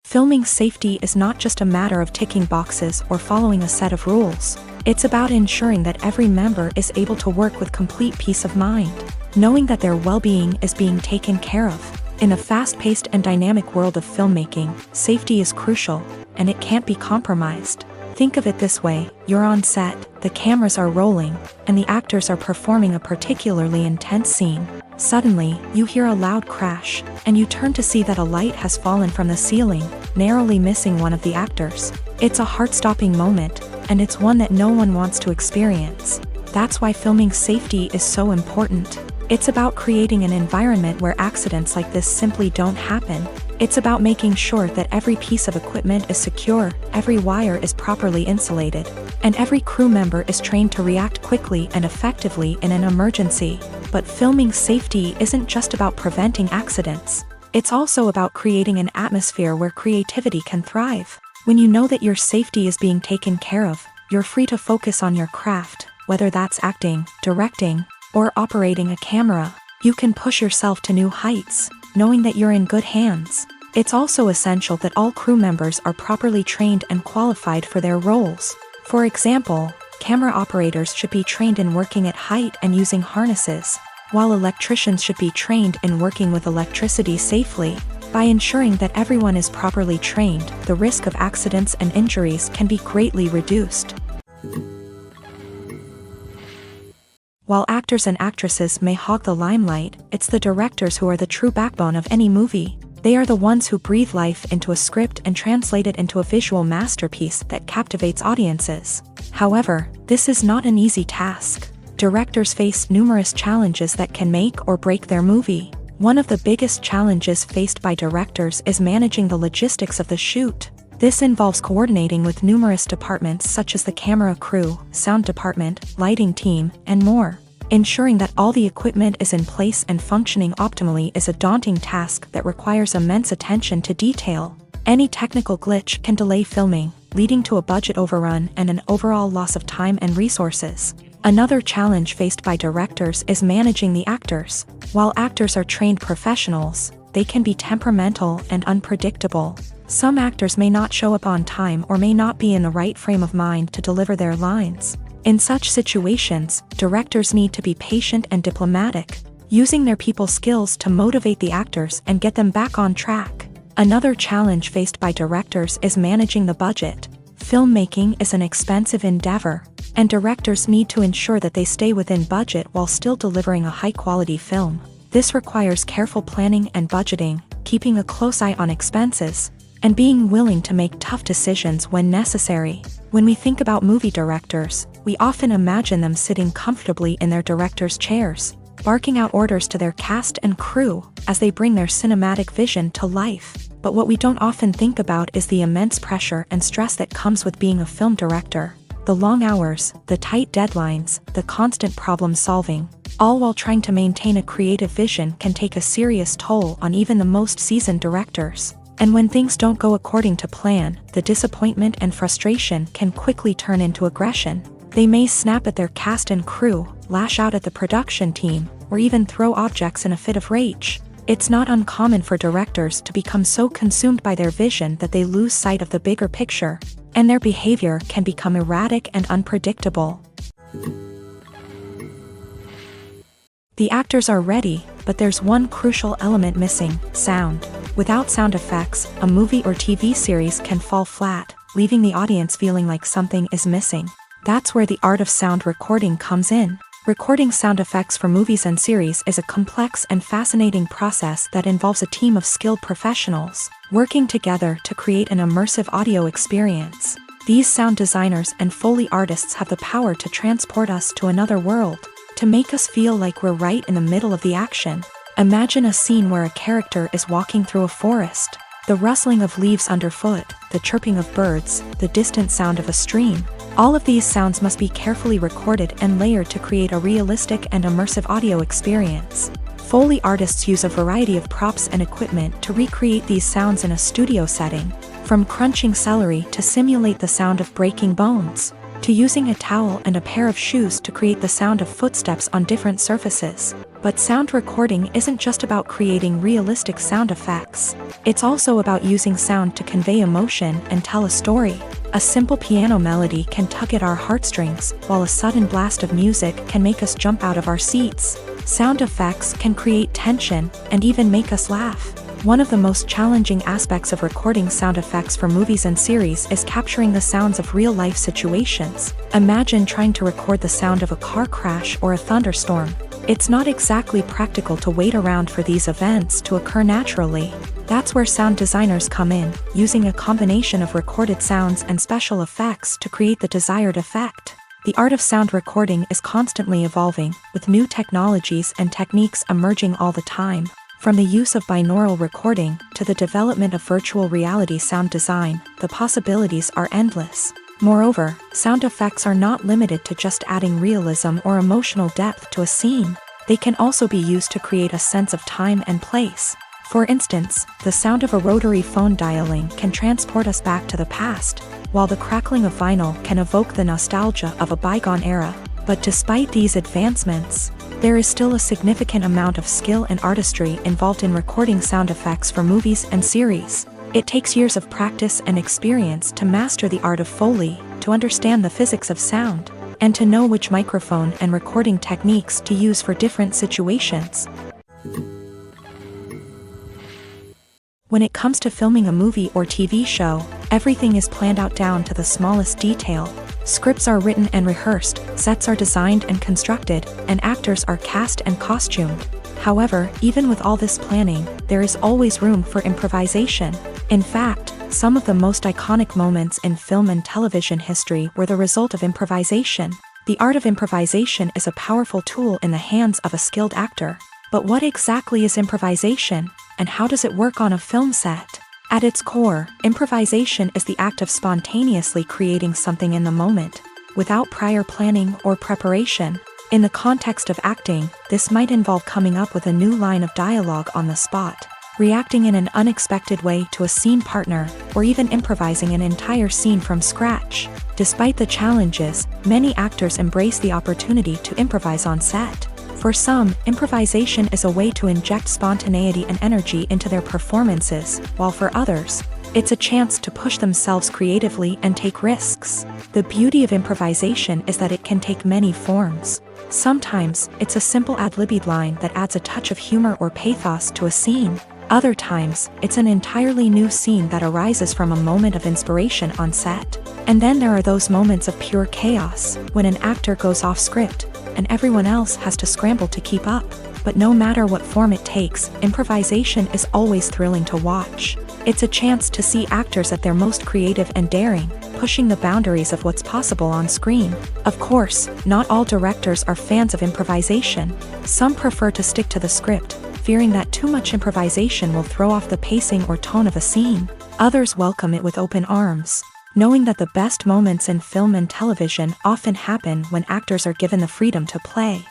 Filming safety is not just a matter of ticking boxes or following a set of rules. It's about ensuring that every member is able to work with complete peace of mind, knowing that their well-being is being taken care of. In a fast-paced and dynamic world of filmmaking, safety is crucial, and it can't be compromised. Think of it this way: you're on set, the cameras are rolling, and the actors are performing a particularly intense scene. Suddenly, you hear a loud crash, and you turn to see that a light has fallen from the ceiling, narrowly missing one of the actors. It's a heart-stopping moment, and it's one that no one wants to experience. That's why filming safety is so important. It's about creating an environment where accidents like this simply don't happen. It's about making sure that every piece of equipment is secure, every wire is properly insulated, and every crew member is trained to react quickly and effectively in an emergency. But filming safety isn't just about preventing accidents. It's also about creating an atmosphere where creativity can thrive. When you know that your safety is being taken care of, you're free to focus on your craft, whether that's acting, directing, or operating a camera. You can push yourself to new heights, knowing that you're in good hands. It's also essential that all crew members are properly trained and qualified for their roles. For example, camera operators should be trained in working at height and using harnesses, while electricians should be trained in working with electricity safely. By ensuring that everyone is properly trained, the risk of accidents and injuries can be greatly reduced. While actors and actresses may hog the limelight, it's the directors who are the true backbone of any movie. They are the ones who breathe life into a script and translate it into a visual masterpiece that captivates audiences. However, this is not an easy task. Directors face numerous challenges that can make or break their movie. One of the biggest challenges faced by directors is managing the logistics of the shoot. This involves coordinating with numerous departments such as the camera crew, sound department, lighting team, and more. Ensuring that all the equipment is in place and functioning optimally is a daunting task that requires immense attention to detail. Any technical glitch can delay filming, leading to a budget overrun and an overall loss of time and resources. Another challenge faced by directors is managing the actors. While actors are trained professionals, they can be temperamental and unpredictable. Some actors may not show up on time or may not be in the right frame of mind to deliver their lines. In such situations, directors need to be patient and diplomatic, using their people skills to motivate the actors and get them back on track. Another challenge faced by directors is managing the budget. Filmmaking is an expensive endeavor, and directors need to ensure that they stay within budget while still delivering a high-quality film. This requires careful planning and budgeting, keeping a close eye on expenses, and being willing to make tough decisions when necessary. When we think about movie directors, we often imagine them sitting comfortably in their director's chairs, barking out orders to their cast and crew as they bring their cinematic vision to life. But what we don't often think about is the immense pressure and stress that comes with being a film director. The long hours, the tight deadlines, the constant problem solving, all while trying to maintain a creative vision can take a serious toll on even the most seasoned directors. And when things don't go according to plan, the disappointment and frustration can quickly turn into aggression. They may snap at their cast and crew, lash out at the production team, or even throw objects in a fit of rage. It's not uncommon for directors to become so consumed by their vision that they lose sight of the bigger picture, and their behavior can become erratic and unpredictable. The actors are ready, but there's one crucial element missing: sound. Without sound effects, a movie or TV series can fall flat, leaving the audience feeling like something is missing. That's where the art of sound recording comes in. Recording sound effects for movies and series is a complex and fascinating process that involves a team of skilled professionals working together to create an immersive audio experience. These sound designers and Foley artists have the power to transport us to another world, to make us feel like we're right in the middle of the action. Imagine a scene where a character is walking through a forest. The rustling of leaves underfoot, the chirping of birds, the distant sound of a stream. All of these sounds must be carefully recorded and layered to create a realistic and immersive audio experience. Foley artists use a variety of props and equipment to recreate these sounds in a studio setting, from crunching celery to simulate the sound of breaking bones, to using a towel and a pair of shoes to create the sound of footsteps on different surfaces. But sound recording isn't just about creating realistic sound effects. It's also about using sound to convey emotion and tell a story. A simple piano melody can tug at our heartstrings, while a sudden blast of music can make us jump out of our seats. Sound effects can create tension and even make us laugh. One of the most challenging aspects of recording sound effects for movies and series is capturing the sounds of real-life situations. Imagine trying to record the sound of a car crash or a thunderstorm. It's not exactly practical to wait around for these events to occur naturally. That's where sound designers come in, using a combination of recorded sounds and special effects to create the desired effect. The art of sound recording is constantly evolving, with new technologies and techniques emerging all the time. From the use of binaural recording to the development of virtual reality sound design, the possibilities are endless. Moreover, sound effects are not limited to just adding realism or emotional depth to a scene. They can also be used to create a sense of time and place. For instance, the sound of a rotary phone dialing can transport us back to the past, while the crackling of vinyl can evoke the nostalgia of a bygone era. But despite these advancements, there is still a significant amount of skill and artistry involved in recording sound effects for movies and series. It takes years of practice and experience to master the art of Foley, to understand the physics of sound, and to know which microphone and recording techniques to use for different situations. When it comes to filming a movie or TV show, everything is planned out down to the smallest detail. Scripts are written and rehearsed, sets are designed and constructed, and actors are cast and costumed. However, even with all this planning, there is always room for improvisation. In fact, some of the most iconic moments in film and television history were the result of improvisation. The art of improvisation is a powerful tool in the hands of a skilled actor. But what exactly is improvisation, and how does it work on a film set? At its core, improvisation is the act of spontaneously creating something in the moment, without prior planning or preparation. In the context of acting, this might involve coming up with a new line of dialogue on the spot, reacting in an unexpected way to a scene partner, or even improvising an entire scene from scratch. Despite the challenges, many actors embrace the opportunity to improvise on set. For some, improvisation is a way to inject spontaneity and energy into their performances, while for others, it's a chance to push themselves creatively and take risks. The beauty of improvisation is that it can take many forms. Sometimes, it's a simple ad-libbed line that adds a touch of humor or pathos to a scene. Other times, it's an entirely new scene that arises from a moment of inspiration on set. And then there are those moments of pure chaos, when an actor goes off script, and everyone else has to scramble to keep up. But no matter what form it takes, improvisation is always thrilling to watch. It's a chance to see actors at their most creative and daring, pushing the boundaries of what's possible on screen. Of course, not all directors are fans of improvisation. Some prefer to stick to the script, fearing that too much improvisation will throw off the pacing or tone of a scene. Others welcome it with open arms, knowing that the best moments in film and television often happen when actors are given the freedom to play.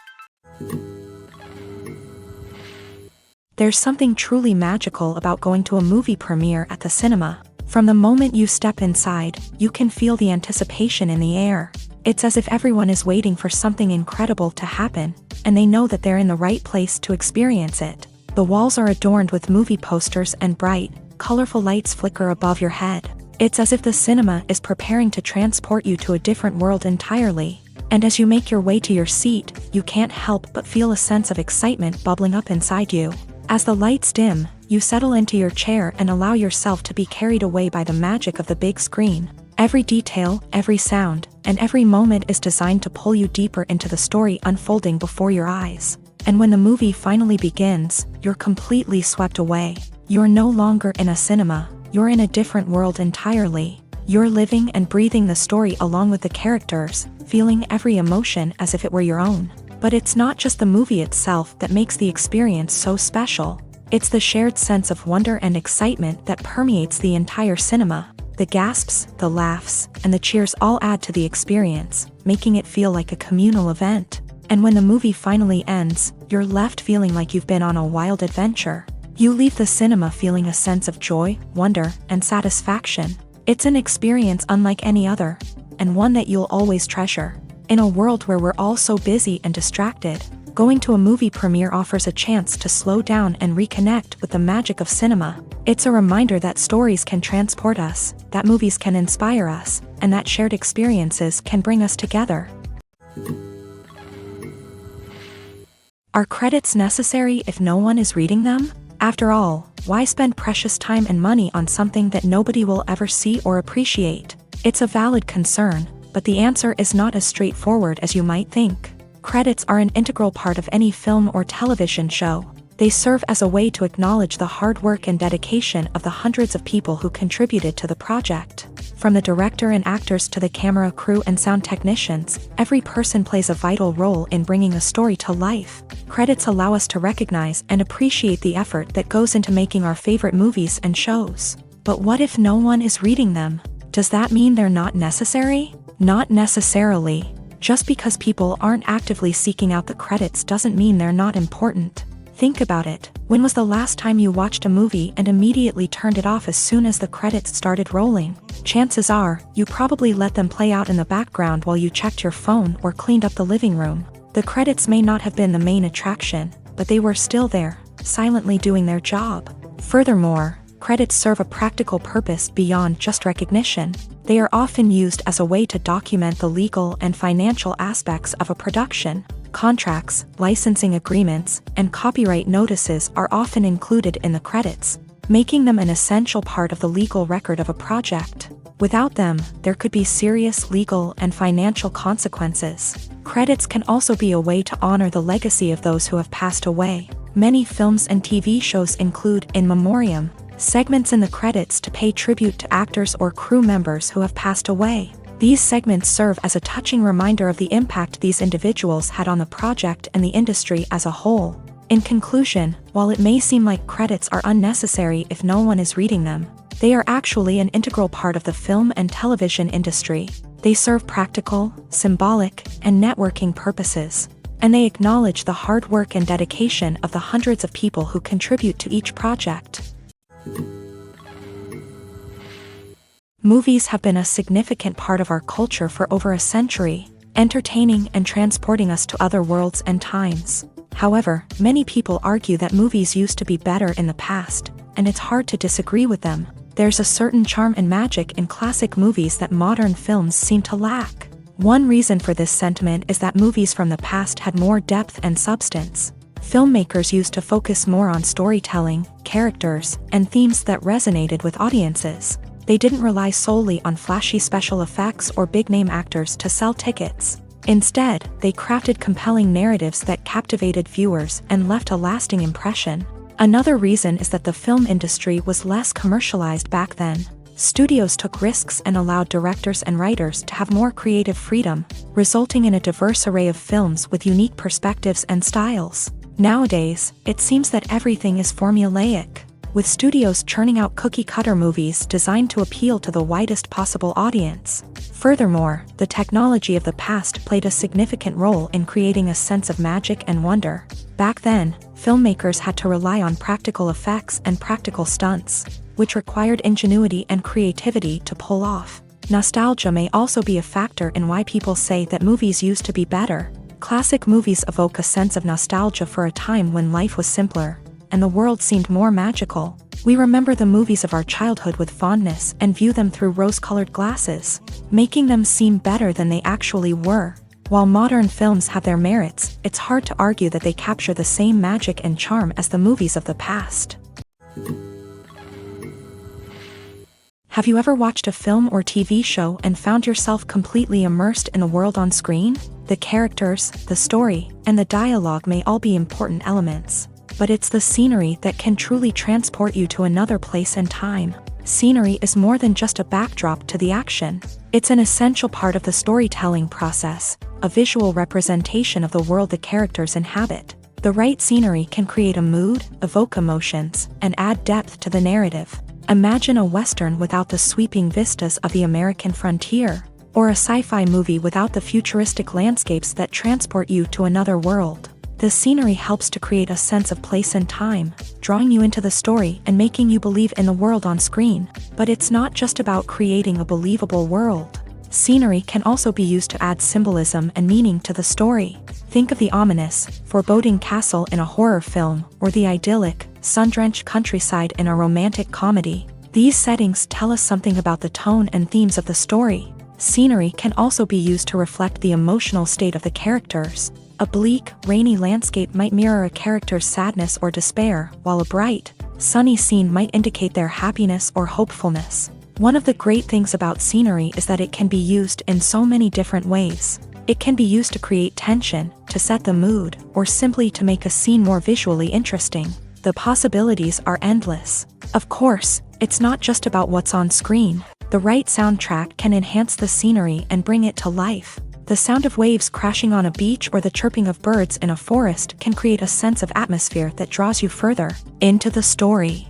There's something truly magical about going to a movie premiere at the cinema. From the moment you step inside, you can feel the anticipation in the air. It's as if everyone is waiting for something incredible to happen, and they know that they're in the right place to experience it. The walls are adorned with movie posters and bright, colorful lights flicker above your head. It's as if the cinema is preparing to transport you to a different world entirely. And as you make your way to your seat, you can't help but feel a sense of excitement bubbling up inside you. As the lights dim, you settle into your chair and allow yourself to be carried away by the magic of the big screen. Every detail, every sound, and every moment is designed to pull you deeper into the story unfolding before your eyes. And when the movie finally begins, you're completely swept away. You're no longer in a cinema, you're in a different world entirely. You're living and breathing the story along with the characters, feeling every emotion as if it were your own. But it's not just the movie itself that makes the experience so special. It's the shared sense of wonder and excitement that permeates the entire cinema. The gasps, the laughs, and the cheers all add to the experience, making it feel like a communal event. And when the movie finally ends, you're left feeling like you've been on a wild adventure. You leave the cinema feeling a sense of joy, wonder, and satisfaction. It's an experience unlike any other, and one that you'll always treasure. In a world where we're all so busy and distracted, going to a movie premiere offers a chance to slow down and reconnect with the magic of cinema. It's a reminder that stories can transport us, that movies can inspire us, and that shared experiences can bring us together. Are credits necessary if no one is reading them? After all, why spend precious time and money on something that nobody will ever see or appreciate? It's a valid concern, but the answer is not as straightforward as you might think. Credits are an integral part of any film or television show. They serve as a way to acknowledge the hard work and dedication of the hundreds of people who contributed to the project. From the director and actors to the camera crew and sound technicians, every person plays a vital role in bringing a story to life. Credits allow us to recognize and appreciate the effort that goes into making our favorite movies and shows. But what if no one is reading them? Does that mean they're not necessary? Not necessarily. Just because people aren't actively seeking out the credits doesn't mean they're not important. Think about it. When was the last time you watched a movie and immediately turned it off as soon as the credits started rolling? Chances are, you probably let them play out in the background while you checked your phone or cleaned up the living room. The credits may not have been the main attraction, but they were still there, silently doing their job. Furthermore, credits serve a practical purpose beyond just recognition. They are often used as a way to document the legal and financial aspects of a production. Contracts, licensing agreements, and copyright notices are often included in the credits, making them an essential part of the legal record of a project. Without them, there could be serious legal and financial consequences. Credits can also be a way to honor the legacy of those who have passed away. Many films and TV shows include in memoriam segments in the credits to pay tribute to actors or crew members who have passed away. These segments serve as a touching reminder of the impact these individuals had on the project and the industry as a whole. In conclusion, while it may seem like credits are unnecessary if no one is reading them, they are actually an integral part of the film and television industry. They serve practical, symbolic, and networking purposes, and they acknowledge the hard work and dedication of the hundreds of people who contribute to each project. Movies have been a significant part of our culture for over a century, entertaining and transporting us to other worlds and times. However, many people argue that movies used to be better in the past, and it's hard to disagree with them. There's a certain charm and magic in classic movies that modern films seem to lack. One reason for this sentiment is that movies from the past had more depth and substance. Filmmakers used to focus more on storytelling, characters, and themes that resonated with audiences. They didn't rely solely on flashy special effects or big-name actors to sell tickets. Instead, they crafted compelling narratives that captivated viewers and left a lasting impression. Another reason is that the film industry was less commercialized back then. Studios took risks and allowed directors and writers to have more creative freedom, resulting in a diverse array of films with unique perspectives and styles. Nowadays, it seems that everything is formulaic, with studios churning out cookie-cutter movies designed to appeal to the widest possible audience. Furthermore, the technology of the past played a significant role in creating a sense of magic and wonder. Back then, filmmakers had to rely on practical effects and practical stunts, which required ingenuity and creativity to pull off. Nostalgia may also be a factor in why people say that movies used to be better. Classic movies evoke a sense of nostalgia for a time when life was simpler, and the world seemed more magical. We remember the movies of our childhood with fondness and view them through rose-colored glasses, making them seem better than they actually were. While modern films have their merits, it's hard to argue that they capture the same magic and charm as the movies of the past. Have you ever watched a film or TV show and found yourself completely immersed in the world on screen? The characters, the story, and the dialogue may all be important elements, but it's the scenery that can truly transport you to another place and time. Scenery is more than just a backdrop to the action. It's an essential part of the storytelling process, a visual representation of the world the characters inhabit. The right scenery can create a mood, evoke emotions, and add depth to the narrative. Imagine a Western without the sweeping vistas of the American frontier, or a sci-fi movie without the futuristic landscapes that transport you to another world. The scenery helps to create a sense of place and time, drawing you into the story and making you believe in the world on screen. But it's not just about creating a believable world. Scenery can also be used to add symbolism and meaning to the story. Think of the ominous, foreboding castle in a horror film, or the idyllic, sun-drenched countryside in a romantic comedy. These settings tell us something about the tone and themes of the story. Scenery can also be used to reflect the emotional state of the characters. A bleak, rainy landscape might mirror a character's sadness or despair, while a bright, sunny scene might indicate their happiness or hopefulness. One of the great things about scenery is that it can be used in so many different ways. It can be used to create tension, to set the mood, or simply to make a scene more visually interesting. The possibilities are endless. Of course, it's not just about what's on screen. The right soundtrack can enhance the scenery and bring it to life. The sound of waves crashing on a beach or the chirping of birds in a forest can create a sense of atmosphere that draws you further into the story.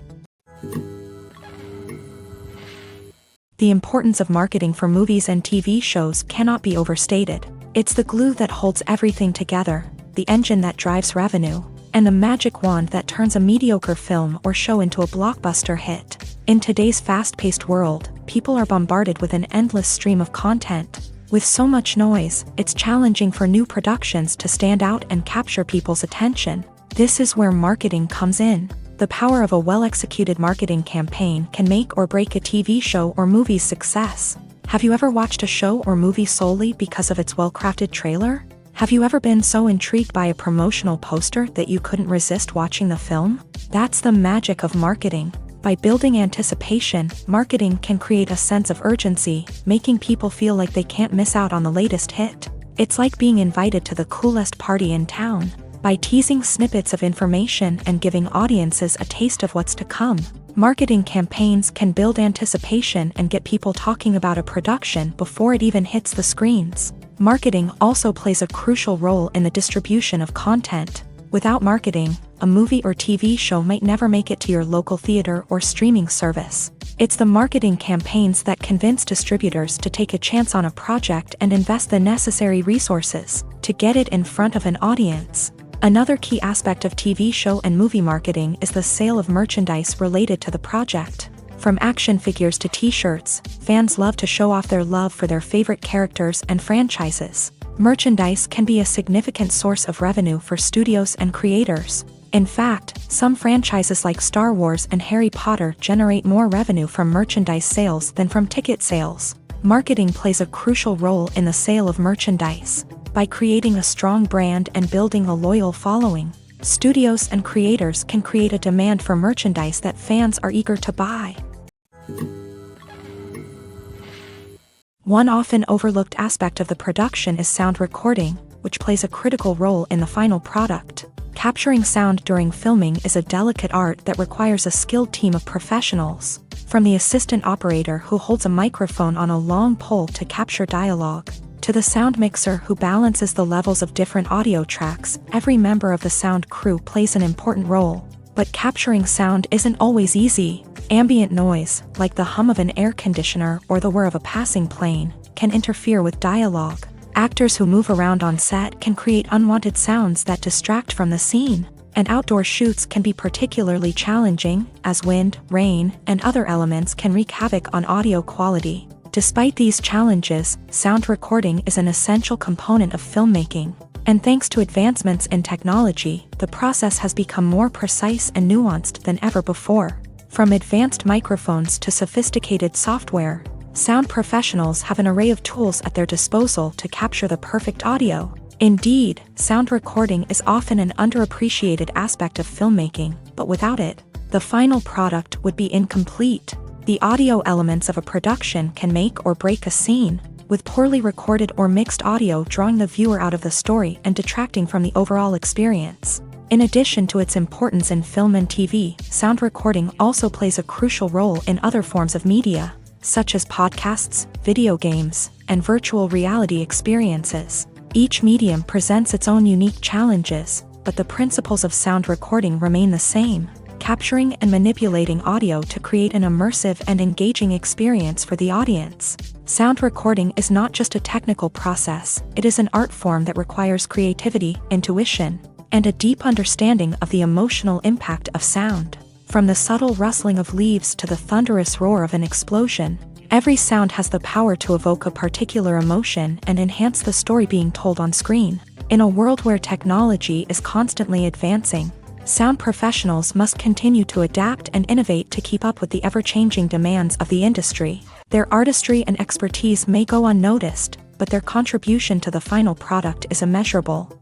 The importance of marketing for movies and TV shows cannot be overstated. It's the glue that holds everything together, the engine that drives revenue, and the magic wand that turns a mediocre film or show into a blockbuster hit. In today's fast-paced world, people are bombarded with an endless stream of content. With so much noise, it's challenging for new productions to stand out and capture people's attention. This is where marketing comes in. The power of a well-executed marketing campaign can make or break a TV show or movie's success. Have you ever watched a show or movie solely because of its well-crafted trailer? Have you ever been so intrigued by a promotional poster that you couldn't resist watching the film? That's the magic of marketing. By building anticipation, marketing can create a sense of urgency, making people feel like they can't miss out on the latest hit. It's like being invited to the coolest party in town. By teasing snippets of information and giving audiences a taste of what's to come, marketing campaigns can build anticipation and get people talking about a production before it even hits the screens. Marketing also plays a crucial role in the distribution of content. Without marketing, a movie or TV show might never make it to your local theater or streaming service. It's the marketing campaigns that convince distributors to take a chance on a project and invest the necessary resources to get it in front of an audience. Another key aspect of TV show and movie marketing is the sale of merchandise related to the project. From action figures to t-shirts, fans love to show off their love for their favorite characters and franchises. Merchandise can be a significant source of revenue for studios and creators. In fact, some franchises like Star Wars and Harry Potter generate more revenue from merchandise sales than from ticket sales. Marketing plays a crucial role in the sale of merchandise. By creating a strong brand and building a loyal following, studios and creators can create a demand for merchandise that fans are eager to buy. One often overlooked aspect of the production is sound recording, which plays a critical role in the final product. Capturing sound during filming is a delicate art that requires a skilled team of professionals. From the assistant operator who holds a microphone on a long pole to capture dialogue, to the sound mixer who balances the levels of different audio tracks, every member of the sound crew plays an important role. But capturing sound isn't always easy. Ambient noise, like the hum of an air conditioner or the whir of a passing plane, can interfere with dialogue. Actors who move around on set can create unwanted sounds that distract from the scene. And outdoor shoots can be particularly challenging, as wind, rain, and other elements can wreak havoc on audio quality. Despite these challenges, sound recording is an essential component of filmmaking. And thanks to advancements in technology, the process has become more precise and nuanced than ever before. From advanced microphones to sophisticated software, Sound professionals have an array of tools at their disposal to capture the perfect audio. Indeed, sound recording is often an underappreciated aspect of filmmaking, but without it, the final product would be incomplete. The audio elements of a production can make or break a scene, with poorly recorded or mixed audio drawing the viewer out of the story and detracting from the overall experience. In addition to its importance in film and TV, sound recording also plays a crucial role in other forms of media, such as podcasts, video games, and virtual reality experiences. Each medium presents its own unique challenges, but the principles of sound recording remain the same, capturing and manipulating audio to create an immersive and engaging experience for the audience. Sound recording is not just a technical process, it is an art form that requires creativity, intuition, and a deep understanding of the emotional impact of sound. From the subtle rustling of leaves to the thunderous roar of an explosion, every sound has the power to evoke a particular emotion and enhance the story being told on screen. In a world where technology is constantly advancing, sound professionals must continue to adapt and innovate to keep up with the ever-changing demands of the industry. Their artistry and expertise may go unnoticed, but their contribution to the final product is immeasurable.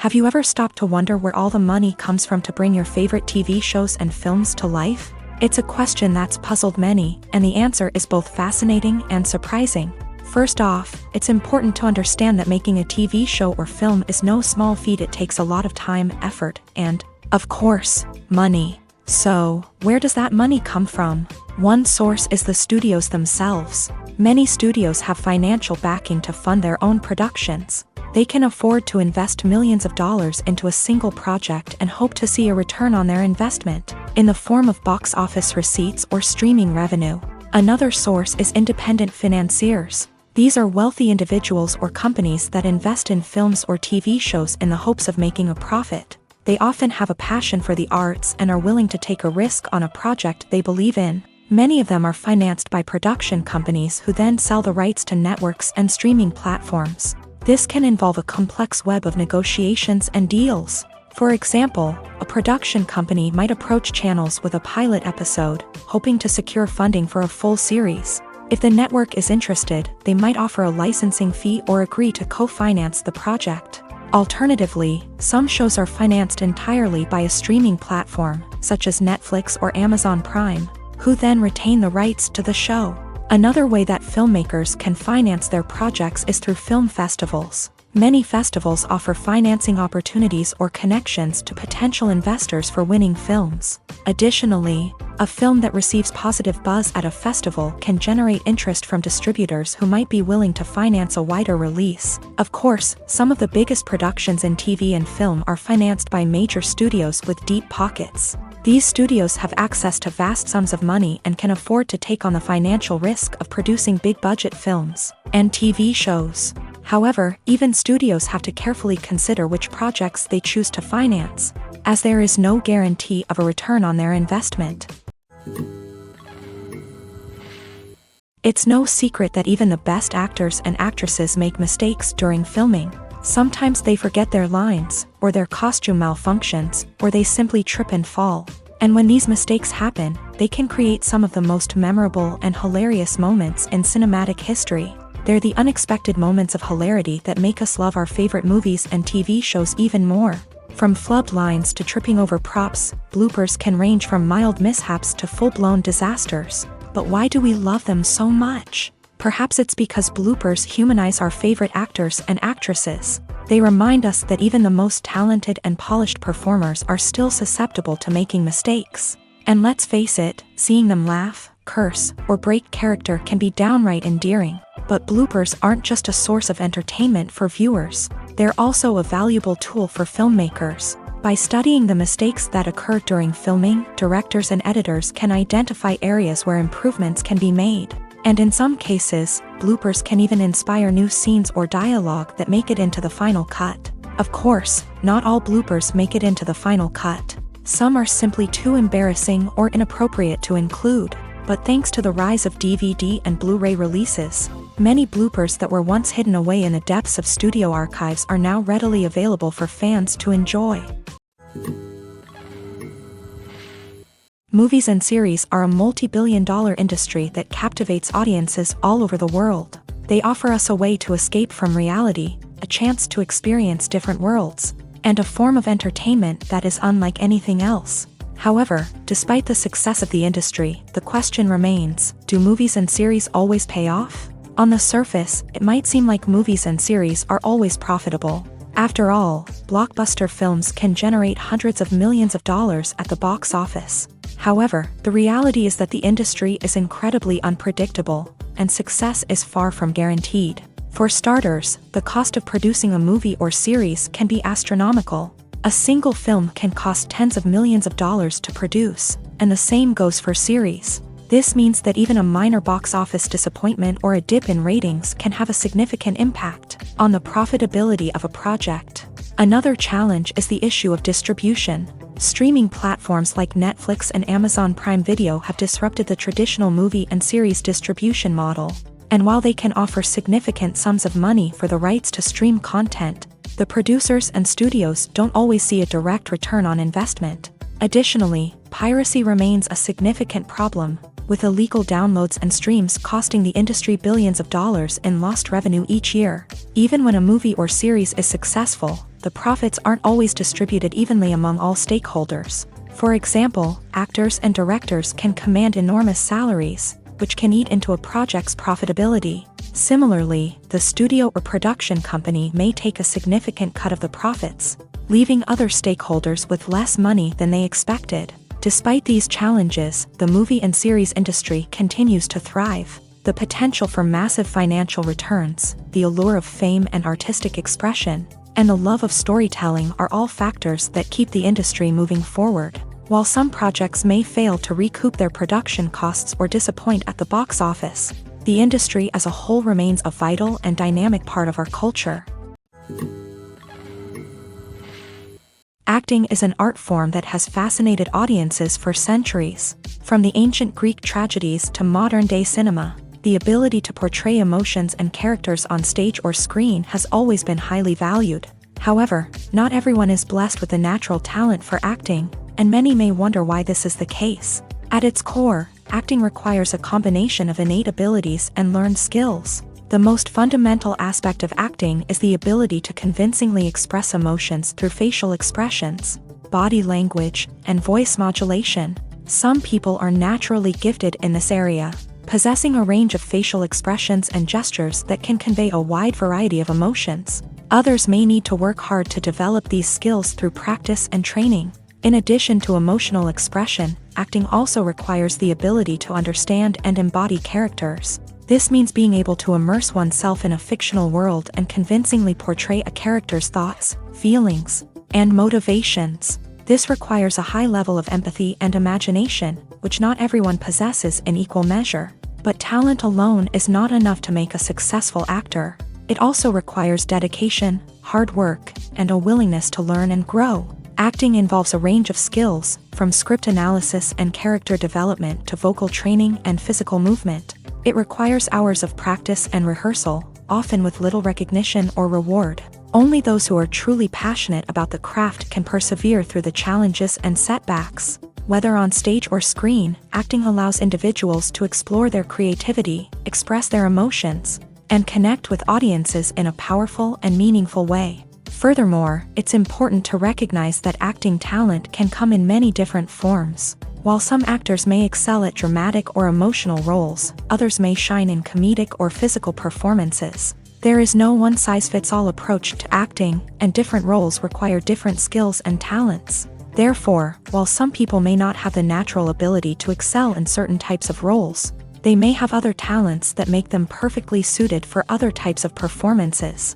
Have you ever stopped to wonder where all the money comes from to bring your favorite TV shows and films to life? It's a question that's puzzled many, and the answer is both fascinating and surprising. First off, it's important to understand that making a TV show or film is no small feat. It takes a lot of time, effort, and, of course, money. So, where does that money come from? One source is the studios themselves. Many studios have financial backing to fund their own productions. They can afford to invest millions of dollars into a single project and hope to see a return on their investment, in the form of box office receipts or streaming revenue. Another source is independent financiers. These are wealthy individuals or companies that invest in films or TV shows in the hopes of making a profit. They often have a passion for the arts and are willing to take a risk on a project they believe in. Many of them are financed by production companies who then sell the rights to networks and streaming platforms. This can involve a complex web of negotiations and deals. For example, a production company might approach channels with a pilot episode, hoping to secure funding for a full series. If the network is interested, they might offer a licensing fee or agree to co-finance the project. Alternatively, some shows are financed entirely by a streaming platform, such as Netflix or Amazon Prime, who then retain the rights to the show. Another way that filmmakers can finance their projects is through film festivals. Many festivals offer financing opportunities or connections to potential investors for winning films. Additionally, a film that receives positive buzz at a festival can generate interest from distributors who might be willing to finance a wider release. Of course, some of the biggest productions in TV and film are financed by major studios with deep pockets. These studios have access to vast sums of money and can afford to take on the financial risk of producing big-budget films and TV shows. However, even studios have to carefully consider which projects they choose to finance, as there is no guarantee of a return on their investment. It's no secret that even the best actors and actresses make mistakes during filming. Sometimes they forget their lines, or their costume malfunctions, or they simply trip and fall. And when these mistakes happen, they can create some of the most memorable and hilarious moments in cinematic history. They're the unexpected moments of hilarity that make us love our favorite movies and TV shows even more. From flubbed lines to tripping over props, bloopers can range from mild mishaps to full-blown disasters. But why do we love them so much? Perhaps it's because bloopers humanize our favorite actors and actresses. They remind us that even the most talented and polished performers are still susceptible to making mistakes. And let's face it, seeing them laugh, curse, or break character can be downright endearing. But bloopers aren't just a source of entertainment for viewers. They're also a valuable tool for filmmakers. By studying the mistakes that occur during filming, directors and editors can identify areas where improvements can be made. And in some cases, bloopers can even inspire new scenes or dialogue that make it into the final cut. Of course, not all bloopers make it into the final cut. Some are simply too embarrassing or inappropriate to include. But thanks to the rise of DVD and Blu-ray releases, many bloopers that were once hidden away in the depths of studio archives are now readily available for fans to enjoy. Movies and series are a multi-billion-dollar industry that captivates audiences all over the world. They offer us a way to escape from reality, a chance to experience different worlds, and a form of entertainment that is unlike anything else. However, despite the success of the industry, the question remains, do movies and series always pay off? On the surface, it might seem like movies and series are always profitable. After all, blockbuster films can generate hundreds of millions of dollars at the box office. However, the reality is that the industry is incredibly unpredictable, and success is far from guaranteed. For starters, the cost of producing a movie or series can be astronomical. A single film can cost tens of millions of dollars to produce, and the same goes for series. This means that even a minor box office disappointment or a dip in ratings can have a significant impact on the profitability of a project. Another challenge is the issue of distribution. Streaming platforms like Netflix and Amazon Prime Video have disrupted the traditional movie and series distribution model. And while they can offer significant sums of money for the rights to stream content, the producers and studios don't always see a direct return on investment. Additionally, piracy remains a significant problem, with illegal downloads and streams costing the industry billions of dollars in lost revenue each year. Even when a movie or series is successful, the profits aren't always distributed evenly among all stakeholders. For example, actors and directors can command enormous salaries, which can eat into a project's profitability. Similarly, the studio or production company may take a significant cut of the profits, leaving other stakeholders with less money than they expected. Despite these challenges, the movie and series industry continues to thrive. The potential for massive financial returns, the allure of fame and artistic expression, and the love of storytelling are all factors that keep the industry moving forward. While some projects may fail to recoup their production costs or disappoint at the box office, the industry as a whole remains a vital and dynamic part of our culture. Acting is an art form that has fascinated audiences for centuries. From the ancient Greek tragedies to modern-day cinema, the ability to portray emotions and characters on stage or screen has always been highly valued. However, not everyone is blessed with the natural talent for acting, and many may wonder why this is the case. At its core, acting requires a combination of innate abilities and learned skills. The most fundamental aspect of acting is the ability to convincingly express emotions through facial expressions, body language, and voice modulation. Some people are naturally gifted in this area, possessing a range of facial expressions and gestures that can convey a wide variety of emotions. Others may need to work hard to develop these skills through practice and training. In addition to emotional expression, acting also requires the ability to understand and embody characters. This means being able to immerse oneself in a fictional world and convincingly portray a character's thoughts, feelings, and motivations. This requires a high level of empathy and imagination, which not everyone possesses in equal measure. But talent alone is not enough to make a successful actor. It also requires dedication, hard work, and a willingness to learn and grow. Acting involves a range of skills, from script analysis and character development to vocal training and physical movement. It requires hours of practice and rehearsal, often with little recognition or reward. Only those who are truly passionate about the craft can persevere through the challenges and setbacks. Whether on stage or screen, acting allows individuals to explore their creativity, express their emotions, and connect with audiences in a powerful and meaningful way. Furthermore, it's important to recognize that acting talent can come in many different forms. While some actors may excel at dramatic or emotional roles, others may shine in comedic or physical performances. There is no one-size-fits-all approach to acting, and different roles require different skills and talents. Therefore, while some people may not have the natural ability to excel in certain types of roles, they may have other talents that make them perfectly suited for other types of performances.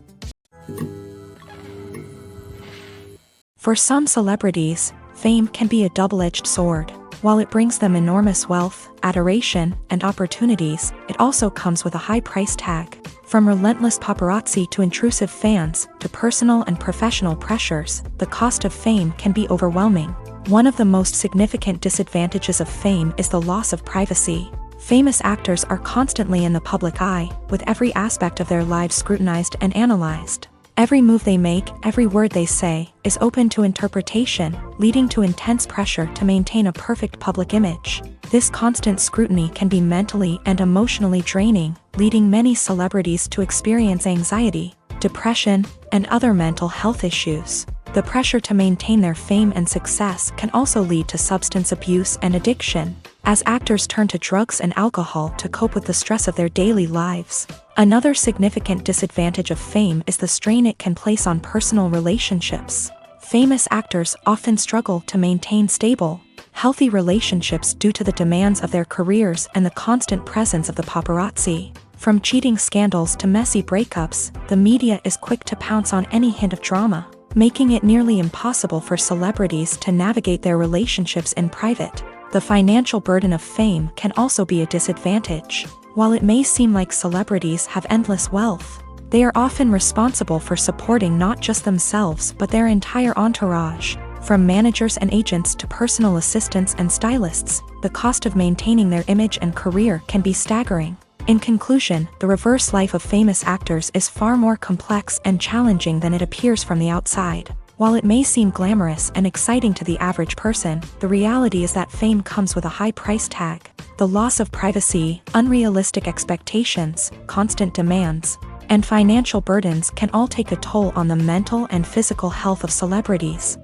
For some celebrities, fame can be a double-edged sword. While it brings them enormous wealth, adoration, and opportunities, it also comes with a high price tag. From relentless paparazzi to intrusive fans, to personal and professional pressures, the cost of fame can be overwhelming. One of the most significant disadvantages of fame is the loss of privacy. Famous actors are constantly in the public eye, with every aspect of their lives scrutinized and analyzed. Every move they make, every word they say, is open to interpretation, leading to intense pressure to maintain a perfect public image. This constant scrutiny can be mentally and emotionally draining, leading many celebrities to experience anxiety, depression, and other mental health issues. The pressure to maintain their fame and success can also lead to substance abuse and addiction, as actors turn to drugs and alcohol to cope with the stress of their daily lives. Another significant disadvantage of fame is the strain it can place on personal relationships. Famous actors often struggle to maintain stable, healthy relationships due to the demands of their careers and the constant presence of the paparazzi. From cheating scandals to messy breakups, the media is quick to pounce on any hint of drama, making it nearly impossible for celebrities to navigate their relationships in private. The financial burden of fame can also be a disadvantage. While it may seem like celebrities have endless wealth, they are often responsible for supporting not just themselves but their entire entourage. From managers and agents to personal assistants and stylists, the cost of maintaining their image and career can be staggering. In conclusion, the reverse life of famous actors is far more complex and challenging than it appears from the outside. While it may seem glamorous and exciting to the average person, the reality is that fame comes with a high price tag. The loss of privacy, unrealistic expectations, constant demands, and financial burdens can all take a toll on the mental and physical health of celebrities.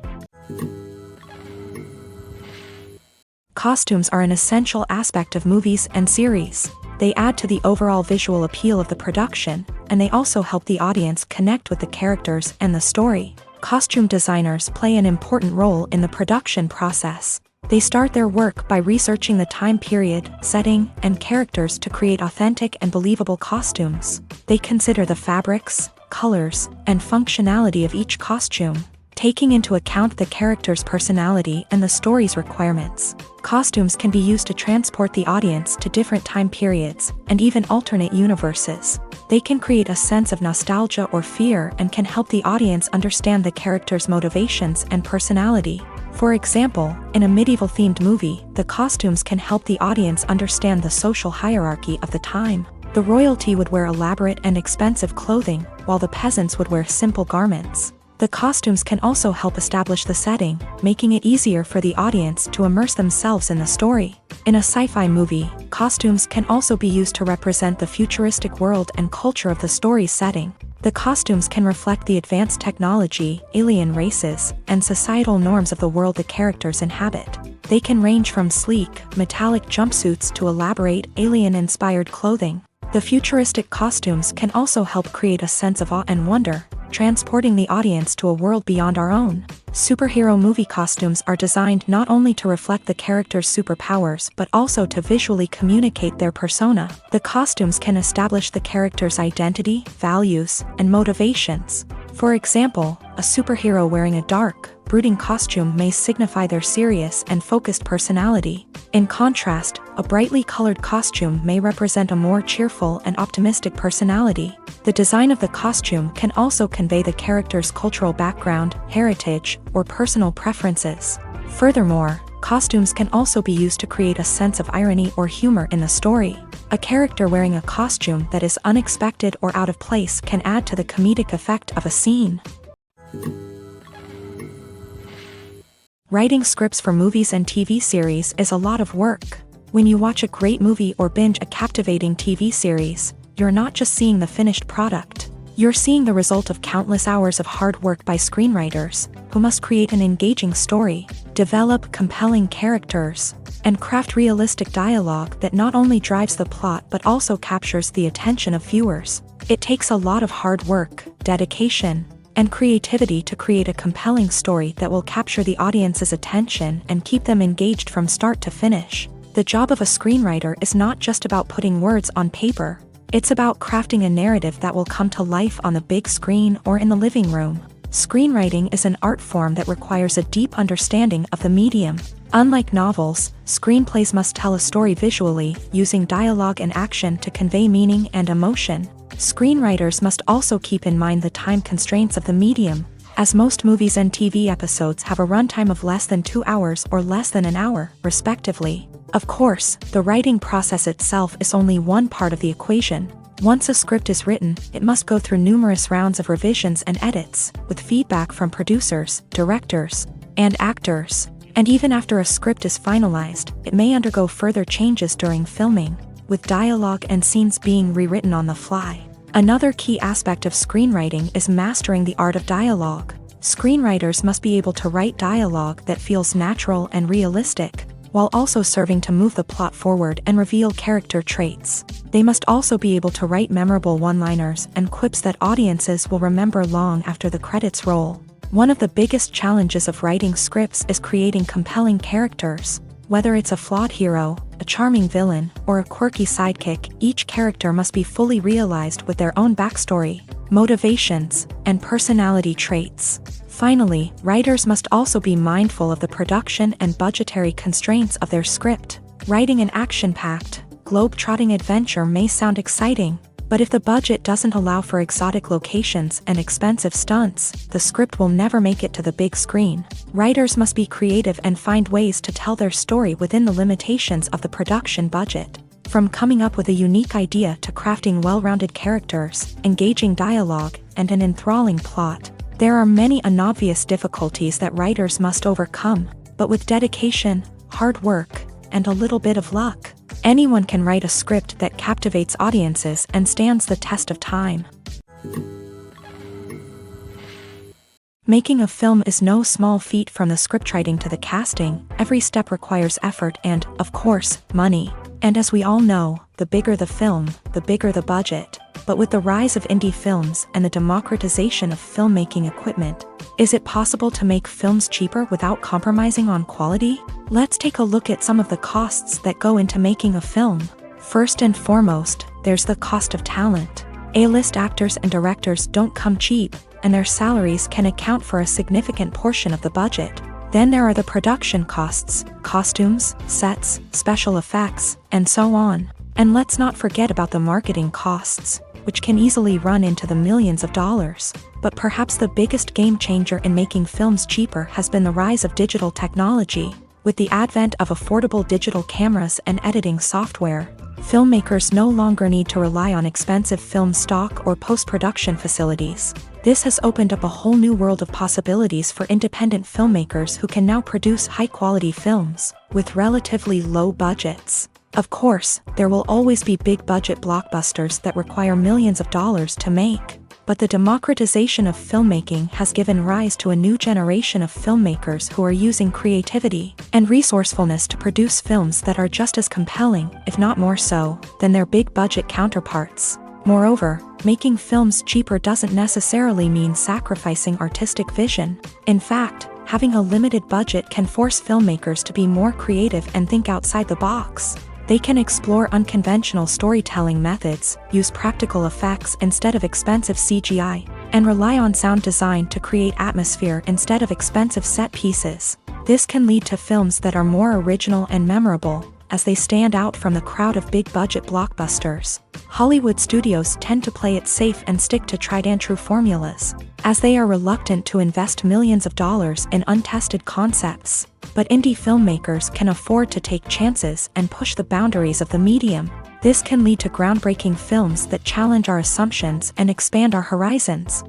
Costumes are an essential aspect of movies and series. They add to the overall visual appeal of the production, and they also help the audience connect with the characters and the story. Costume designers play an important role in the production process. They start their work by researching the time period, setting, and characters to create authentic and believable costumes. They consider the fabrics, colors, and functionality of each costume, taking into account the character's personality and the story's requirements. Costumes can be used to transport the audience to different time periods and even alternate universes. They can create a sense of nostalgia or fear and can help the audience understand the character's motivations and personality. For example, in a medieval-themed movie, the costumes can help the audience understand the social hierarchy of the time. The royalty would wear elaborate and expensive clothing, while the peasants would wear simple garments. The costumes can also help establish the setting, making it easier for the audience to immerse themselves in the story. In a sci-fi movie, costumes can also be used to represent the futuristic world and culture of the story's setting. The costumes can reflect the advanced technology, alien races, and societal norms of the world the characters inhabit. They can range from sleek, metallic jumpsuits to elaborate, alien-inspired clothing. The futuristic costumes can also help create a sense of awe and wonder, transporting the audience to a world beyond our own. Superhero movie costumes are designed not only to reflect the character's superpowers but also to visually communicate their persona. The costumes can establish the character's identity, values, and motivations. For example, a superhero wearing a dark, brooding costume may signify their serious and focused personality. In contrast, a brightly colored costume may represent a more cheerful and optimistic personality. The design of the costume can also convey the character's cultural background, heritage, or personal preferences. Furthermore, costumes can also be used to create a sense of irony or humor in the story. A character wearing a costume that is unexpected or out of place can add to the comedic effect of a scene. Writing scripts for movies and TV series is a lot of work. When you watch a great movie or binge a captivating TV series, you're not just seeing the finished product. You're seeing the result of countless hours of hard work by screenwriters, who must create an engaging story, develop compelling characters, and craft realistic dialogue that not only drives the plot but also captures the attention of viewers. It takes a lot of hard work, dedication, and creativity to create a compelling story that will capture the audience's attention and keep them engaged from start to finish. The job of a screenwriter is not just about putting words on paper. It's about crafting a narrative that will come to life on the big screen or in the living room. Screenwriting is an art form that requires a deep understanding of the medium. Unlike novels, screenplays must tell a story visually, using dialogue and action to convey meaning and emotion. Screenwriters must also keep in mind the time constraints of the medium, as most movies and TV episodes have a runtime of less than 2 hours or less than an hour, respectively. Of course, the writing process itself is only one part of the equation. Once a script is written, it must go through numerous rounds of revisions and edits, with feedback from producers, directors, and actors. And even after a script is finalized, it may undergo further changes during filming, with dialogue and scenes being rewritten on the fly. Another key aspect of screenwriting is mastering the art of dialogue. Screenwriters must be able to write dialogue that feels natural and realistic, while also serving to move the plot forward and reveal character traits. They must also be able to write memorable one-liners and quips that audiences will remember long after the credits roll. One of the biggest challenges of writing scripts is creating compelling characters. Whether it's a flawed hero, a charming villain, or a quirky sidekick, each character must be fully realized with their own backstory, motivations, and personality traits. Finally, writers must also be mindful of the production and budgetary constraints of their script. Writing an action-packed, globe-trotting adventure may sound exciting, but if the budget doesn't allow for exotic locations and expensive stunts, the script will never make it to the big screen. Writers must be creative and find ways to tell their story within the limitations of the production budget. From coming up with a unique idea to crafting well-rounded characters, engaging dialogue, and an enthralling plot, there are many unobvious difficulties that writers must overcome, but with dedication, hard work, and a little bit of luck, anyone can write a script that captivates audiences and stands the test of time. Making a film is no small feat. From the scriptwriting to the casting, every step requires effort and, of course, money. And as we all know, the bigger the film, the bigger the budget. But with the rise of indie films and the democratization of filmmaking equipment, is it possible to make films cheaper without compromising on quality? Let's take a look at some of the costs that go into making a film. First and foremost, there's the cost of talent. A-list actors and directors don't come cheap, and their salaries can account for a significant portion of the budget. Then there are the production costs, costumes, sets, special effects, and so on. And let's not forget about the marketing costs, which can easily run into the millions of dollars. But perhaps the biggest game changer in making films cheaper has been the rise of digital technology. With the advent of affordable digital cameras and editing software, filmmakers no longer need to rely on expensive film stock or post-production facilities. This has opened up a whole new world of possibilities for independent filmmakers who can now produce high-quality films with relatively low budgets. Of course, there will always be big-budget blockbusters that require millions of dollars to make. But the democratization of filmmaking has given rise to a new generation of filmmakers who are using creativity and resourcefulness to produce films that are just as compelling, if not more so, than their big-budget counterparts. Moreover, making films cheaper doesn't necessarily mean sacrificing artistic vision. In fact, having a limited budget can force filmmakers to be more creative and think outside the box. They can explore unconventional storytelling methods, use practical effects instead of expensive CGI, and rely on sound design to create atmosphere instead of expensive set pieces. This can lead to films that are more original and memorable, as they stand out from the crowd of big-budget blockbusters. Hollywood studios tend to play it safe and stick to tried-and-true formulas, as they are reluctant to invest millions of dollars in untested concepts. But indie filmmakers can afford to take chances and push the boundaries of the medium. This can lead to groundbreaking films that challenge our assumptions and expand our horizons.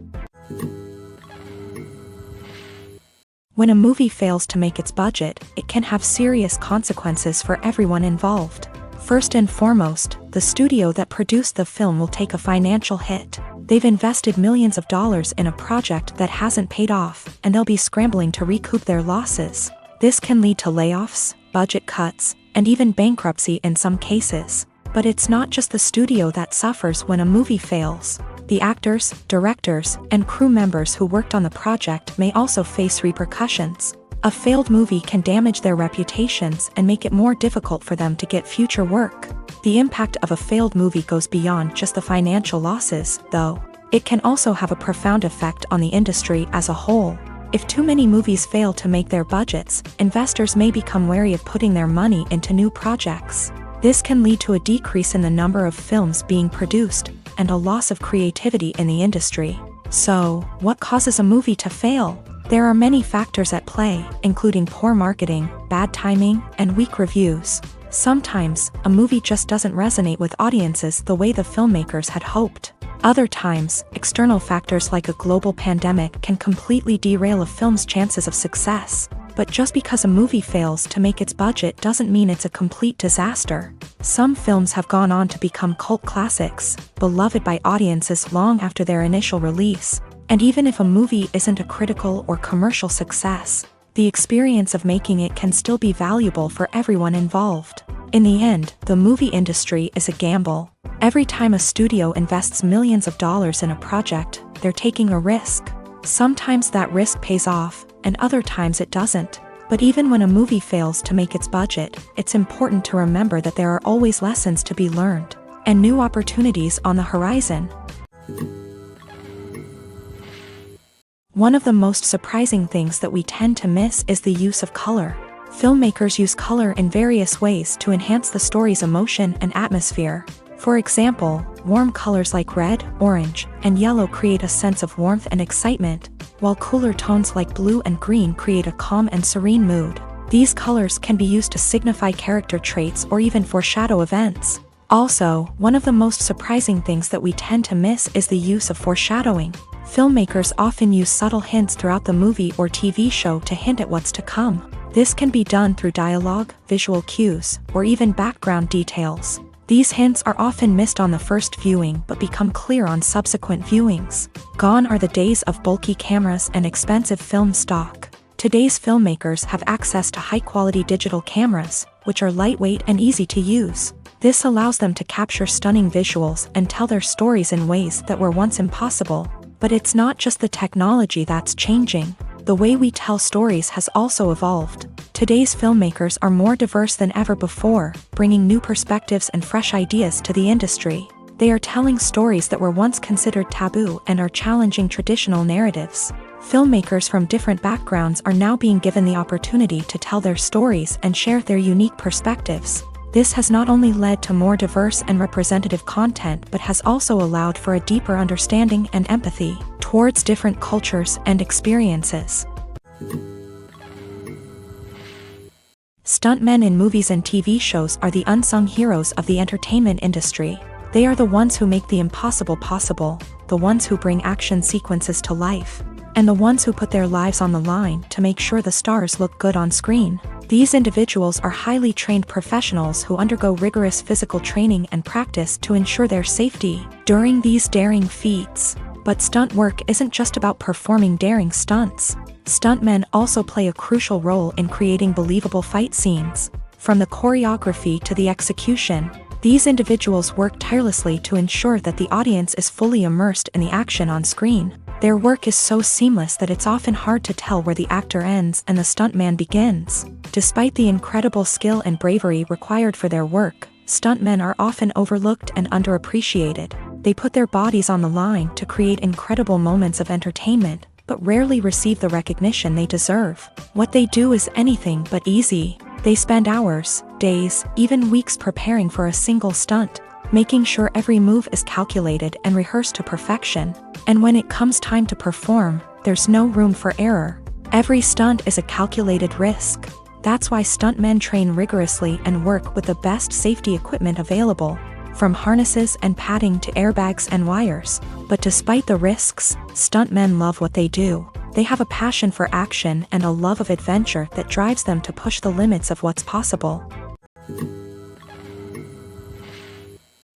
When a movie fails to make its budget, it can have serious consequences for everyone involved. First and foremost, the studio that produced the film will take a financial hit. They've invested millions of dollars in a project that hasn't paid off, and they'll be scrambling to recoup their losses. This can lead to layoffs, budget cuts, and even bankruptcy in some cases. But it's not just the studio that suffers when a movie fails. The actors, directors, and crew members who worked on the project may also face repercussions. A failed movie can damage their reputations and make it more difficult for them to get future work. The impact of a failed movie goes beyond just the financial losses, though. It can also have a profound effect on the industry as a whole. If too many movies fail to make their budgets, investors may become wary of putting their money into new projects. This can lead to a decrease in the number of films being produced, and a loss of creativity in the industry. So, what causes a movie to fail? There are many factors at play, including poor marketing, bad timing, and weak reviews. Sometimes, a movie just doesn't resonate with audiences the way the filmmakers had hoped. Other times, external factors like a global pandemic can completely derail a film's chances of success. But just because a movie fails to make its budget doesn't mean it's a complete disaster. Some films have gone on to become cult classics, beloved by audiences long after their initial release. And even if a movie isn't a critical or commercial success, the experience of making it can still be valuable for everyone involved. In the end, the movie industry is a gamble. Every time a studio invests millions of dollars in a project, they're taking a risk. Sometimes that risk pays off, and other times it doesn't. But even when a movie fails to make its budget, it's important to remember that there are always lessons to be learned, and new opportunities on the horizon. One of the most surprising things that we tend to miss is the use of color. Filmmakers use color in various ways to enhance the story's emotion and atmosphere. For example, warm colors like red, orange, and yellow create a sense of warmth and excitement, while cooler tones like blue and green create a calm and serene mood. These colors can be used to signify character traits or even foreshadow events. Also, one of the most surprising things that we tend to miss is the use of foreshadowing. Filmmakers often use subtle hints throughout the movie or TV show to hint at what's to come. This can be done through dialogue, visual cues, or even background details. These hints are often missed on the first viewing but become clear on subsequent viewings. Gone are the days of bulky cameras and expensive film stock. Today's filmmakers have access to high-quality digital cameras, which are lightweight and easy to use. This allows them to capture stunning visuals and tell their stories in ways that were once impossible. But it's not just the technology that's changing. The way we tell stories has also evolved. Today's filmmakers are more diverse than ever before, bringing new perspectives and fresh ideas to the industry. They are telling stories that were once considered taboo and are challenging traditional narratives. Filmmakers from different backgrounds are now being given the opportunity to tell their stories and share their unique perspectives. This has not only led to more diverse and representative content but has also allowed for a deeper understanding and empathy towards different cultures and experiences. Stuntmen in movies and TV shows are the unsung heroes of the entertainment industry. They are the ones who make the impossible possible, the ones who bring action sequences to life, and the ones who put their lives on the line to make sure the stars look good on screen. These individuals are highly trained professionals who undergo rigorous physical training and practice to ensure their safety during these daring feats. But stunt work isn't just about performing daring stunts. Stuntmen also play a crucial role in creating believable fight scenes. From the choreography to the execution, these individuals work tirelessly to ensure that the audience is fully immersed in the action on screen. Their work is so seamless that it's often hard to tell where the actor ends and the stuntman begins. Despite the incredible skill and bravery required for their work, stuntmen are often overlooked and underappreciated. They put their bodies on the line to create incredible moments of entertainment, but rarely receive the recognition they deserve. What they do is anything but easy. They spend hours, days, even weeks preparing for a single stunt, making sure every move is calculated and rehearsed to perfection. And when it comes time to perform, there's no room for error. Every stunt is a calculated risk. That's why stuntmen train rigorously and work with the best safety equipment available, from harnesses and padding to airbags and wires. But despite the risks, stuntmen love what they do. They have a passion for action and a love of adventure that drives them to push the limits of what's possible.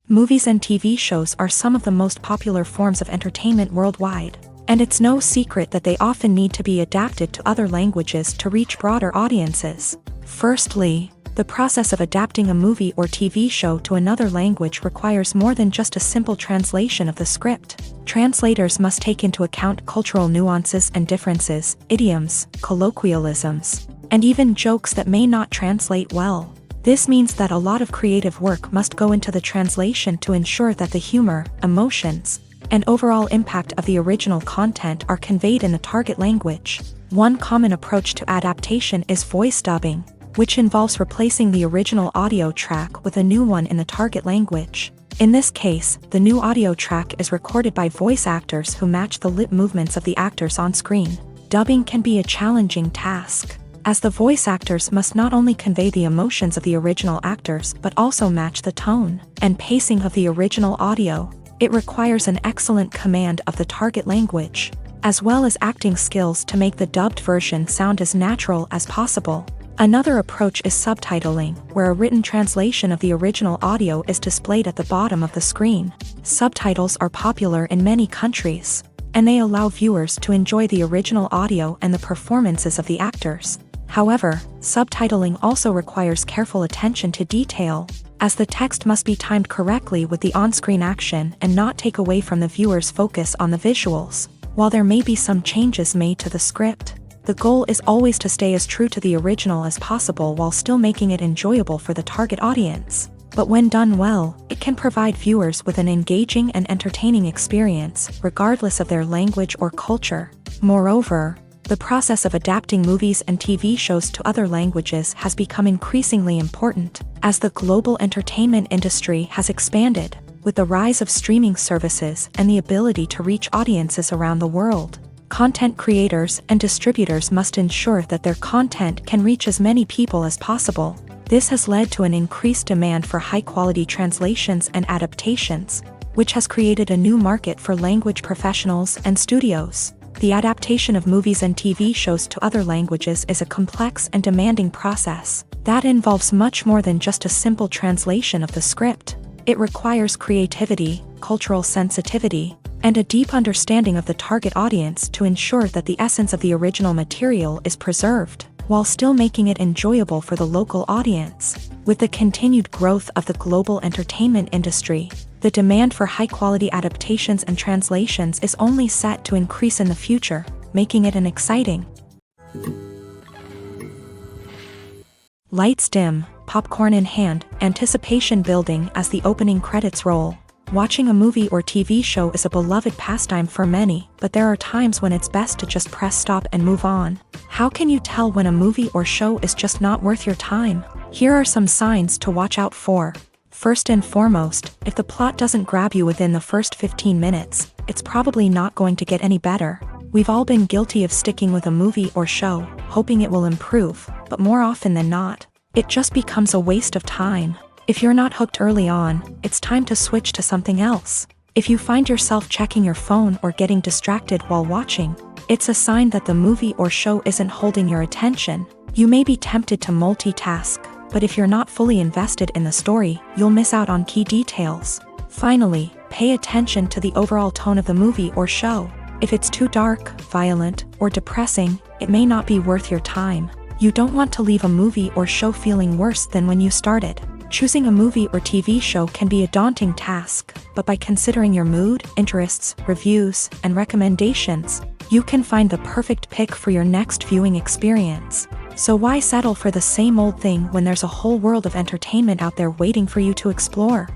Movies and TV shows are some of the most popular forms of entertainment worldwide, and it's no secret that they often need to be adapted to other languages to reach broader audiences. Firstly, the process of adapting a movie or TV show to another language requires more than just a simple translation of the script. Translators must take into account cultural nuances and differences, idioms, colloquialisms, and even jokes that may not translate well. This means that a lot of creative work must go into the translation to ensure that the humor, emotions, and overall impact of the original content are conveyed in the target language. One common approach to adaptation is voice dubbing, which involves replacing the original audio track with a new one in the target language. In this case, the new audio track is recorded by voice actors who match the lip movements of the actors on screen. Dubbing can be a challenging task. as the voice actors must not only convey the emotions of the original actors but also match the tone and pacing of the original audio. It requires an excellent command of the target language, as well as acting skills to make the dubbed version sound as natural as possible. Another approach is subtitling, where a written translation of the original audio is displayed at the bottom of the screen. Subtitles are popular in many countries, and they allow viewers to enjoy the original audio and the performances of the actors. However, subtitling also requires careful attention to detail, as the text must be timed correctly with the on-screen action and not take away from the viewer's focus on the visuals. While there may be some changes made to the script, the goal is always to stay as true to the original as possible while still making it enjoyable for the target audience. But when done well, it can provide viewers with an engaging and entertaining experience, regardless of their language or culture. Moreover, the process of adapting movies and TV shows to other languages has become increasingly important, as the global entertainment industry has expanded, with the rise of streaming services and the ability to reach audiences around the world. Content creators and distributors must ensure that their content can reach as many people as possible. This has led to an increased demand for high-quality translations and adaptations, which has created a new market for language professionals and studios. The adaptation of movies and TV shows to other languages is a complex and demanding process that involves much more than just a simple translation of the script. It requires creativity, cultural sensitivity, and a deep understanding of the target audience to ensure that the essence of the original material is preserved, while still making it enjoyable for the local audience. With the continued growth of the global entertainment industry, the demand for high-quality adaptations and translations is only set to increase in the future, making it an exciting. Lights dim, popcorn in hand, anticipation building as the opening credits roll. Watching a movie or TV show is a beloved pastime for many, but there are times when it's best to just press stop and move on. How can you tell when a movie or show is just not worth your time? Here are some signs to watch out for. First and foremost, if the plot doesn't grab you within the first 15 minutes, it's probably not going to get any better. We've all been guilty of sticking with a movie or show, hoping it will improve, but more often than not, it just becomes a waste of time. If you're not hooked early on, it's time to switch to something else. If you find yourself checking your phone or getting distracted while watching, it's a sign that the movie or show isn't holding your attention. You may be tempted to multitask, but if you're not fully invested in the story, you'll miss out on key details. Finally, pay attention to the overall tone of the movie or show. If it's too dark, violent, or depressing, it may not be worth your time. You don't want to leave a movie or show feeling worse than when you started. Choosing a movie or TV show can be a daunting task, but by considering your mood, interests, reviews, and recommendations, you can find the perfect pick for your next viewing experience. So why settle for the same old thing when there's a whole world of entertainment out there waiting for you to explore?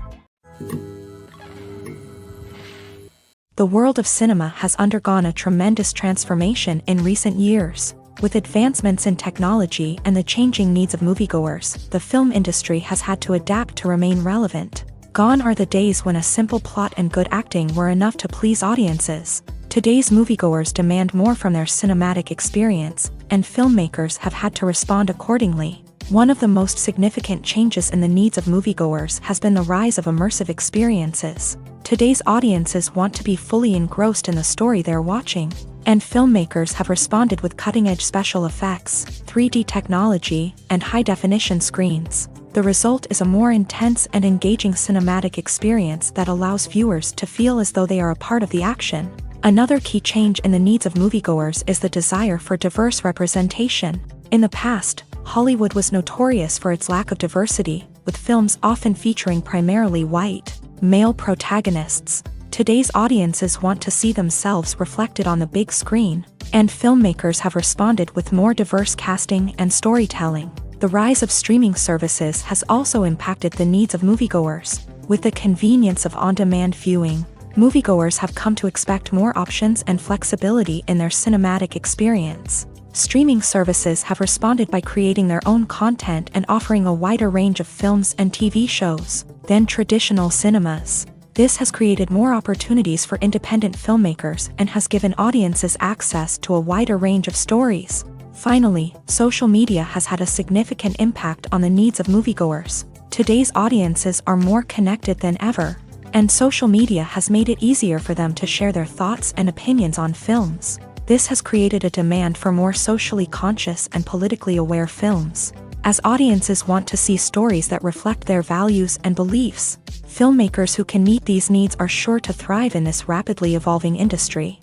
The world of cinema has undergone a tremendous transformation in recent years. With advancements in technology and the changing needs of moviegoers, the film industry has had to adapt to remain relevant. Gone are the days when a simple plot and good acting were enough to please audiences. Today's moviegoers demand more from their cinematic experience, and filmmakers have had to respond accordingly. One of the most significant changes in the needs of moviegoers has been the rise of immersive experiences. Today's audiences want to be fully engrossed in the story they're watching, and filmmakers have responded with cutting-edge special effects, 3D technology, and high-definition screens. The result is a more intense and engaging cinematic experience that allows viewers to feel as though they are a part of the action. Another key change in the needs of moviegoers is the desire for diverse representation. In the past, Hollywood was notorious for its lack of diversity, with films often featuring primarily white, male protagonists. Today's audiences want to see themselves reflected on the big screen, and filmmakers have responded with more diverse casting and storytelling. The rise of streaming services has also impacted the needs of moviegoers. With the convenience of on-demand viewing, moviegoers have come to expect more options and flexibility in their cinematic experience. Streaming services have responded by creating their own content and offering a wider range of films and TV shows than traditional cinemas. This has created more opportunities for independent filmmakers and has given audiences access to a wider range of stories. Finally, social media has had a significant impact on the needs of moviegoers. Today's audiences are more connected than ever, and social media has made it easier for them to share their thoughts and opinions on films. This has created a demand for more socially conscious and politically aware films. As audiences want to see stories that reflect their values and beliefs, filmmakers who can meet these needs are sure to thrive in this rapidly evolving industry.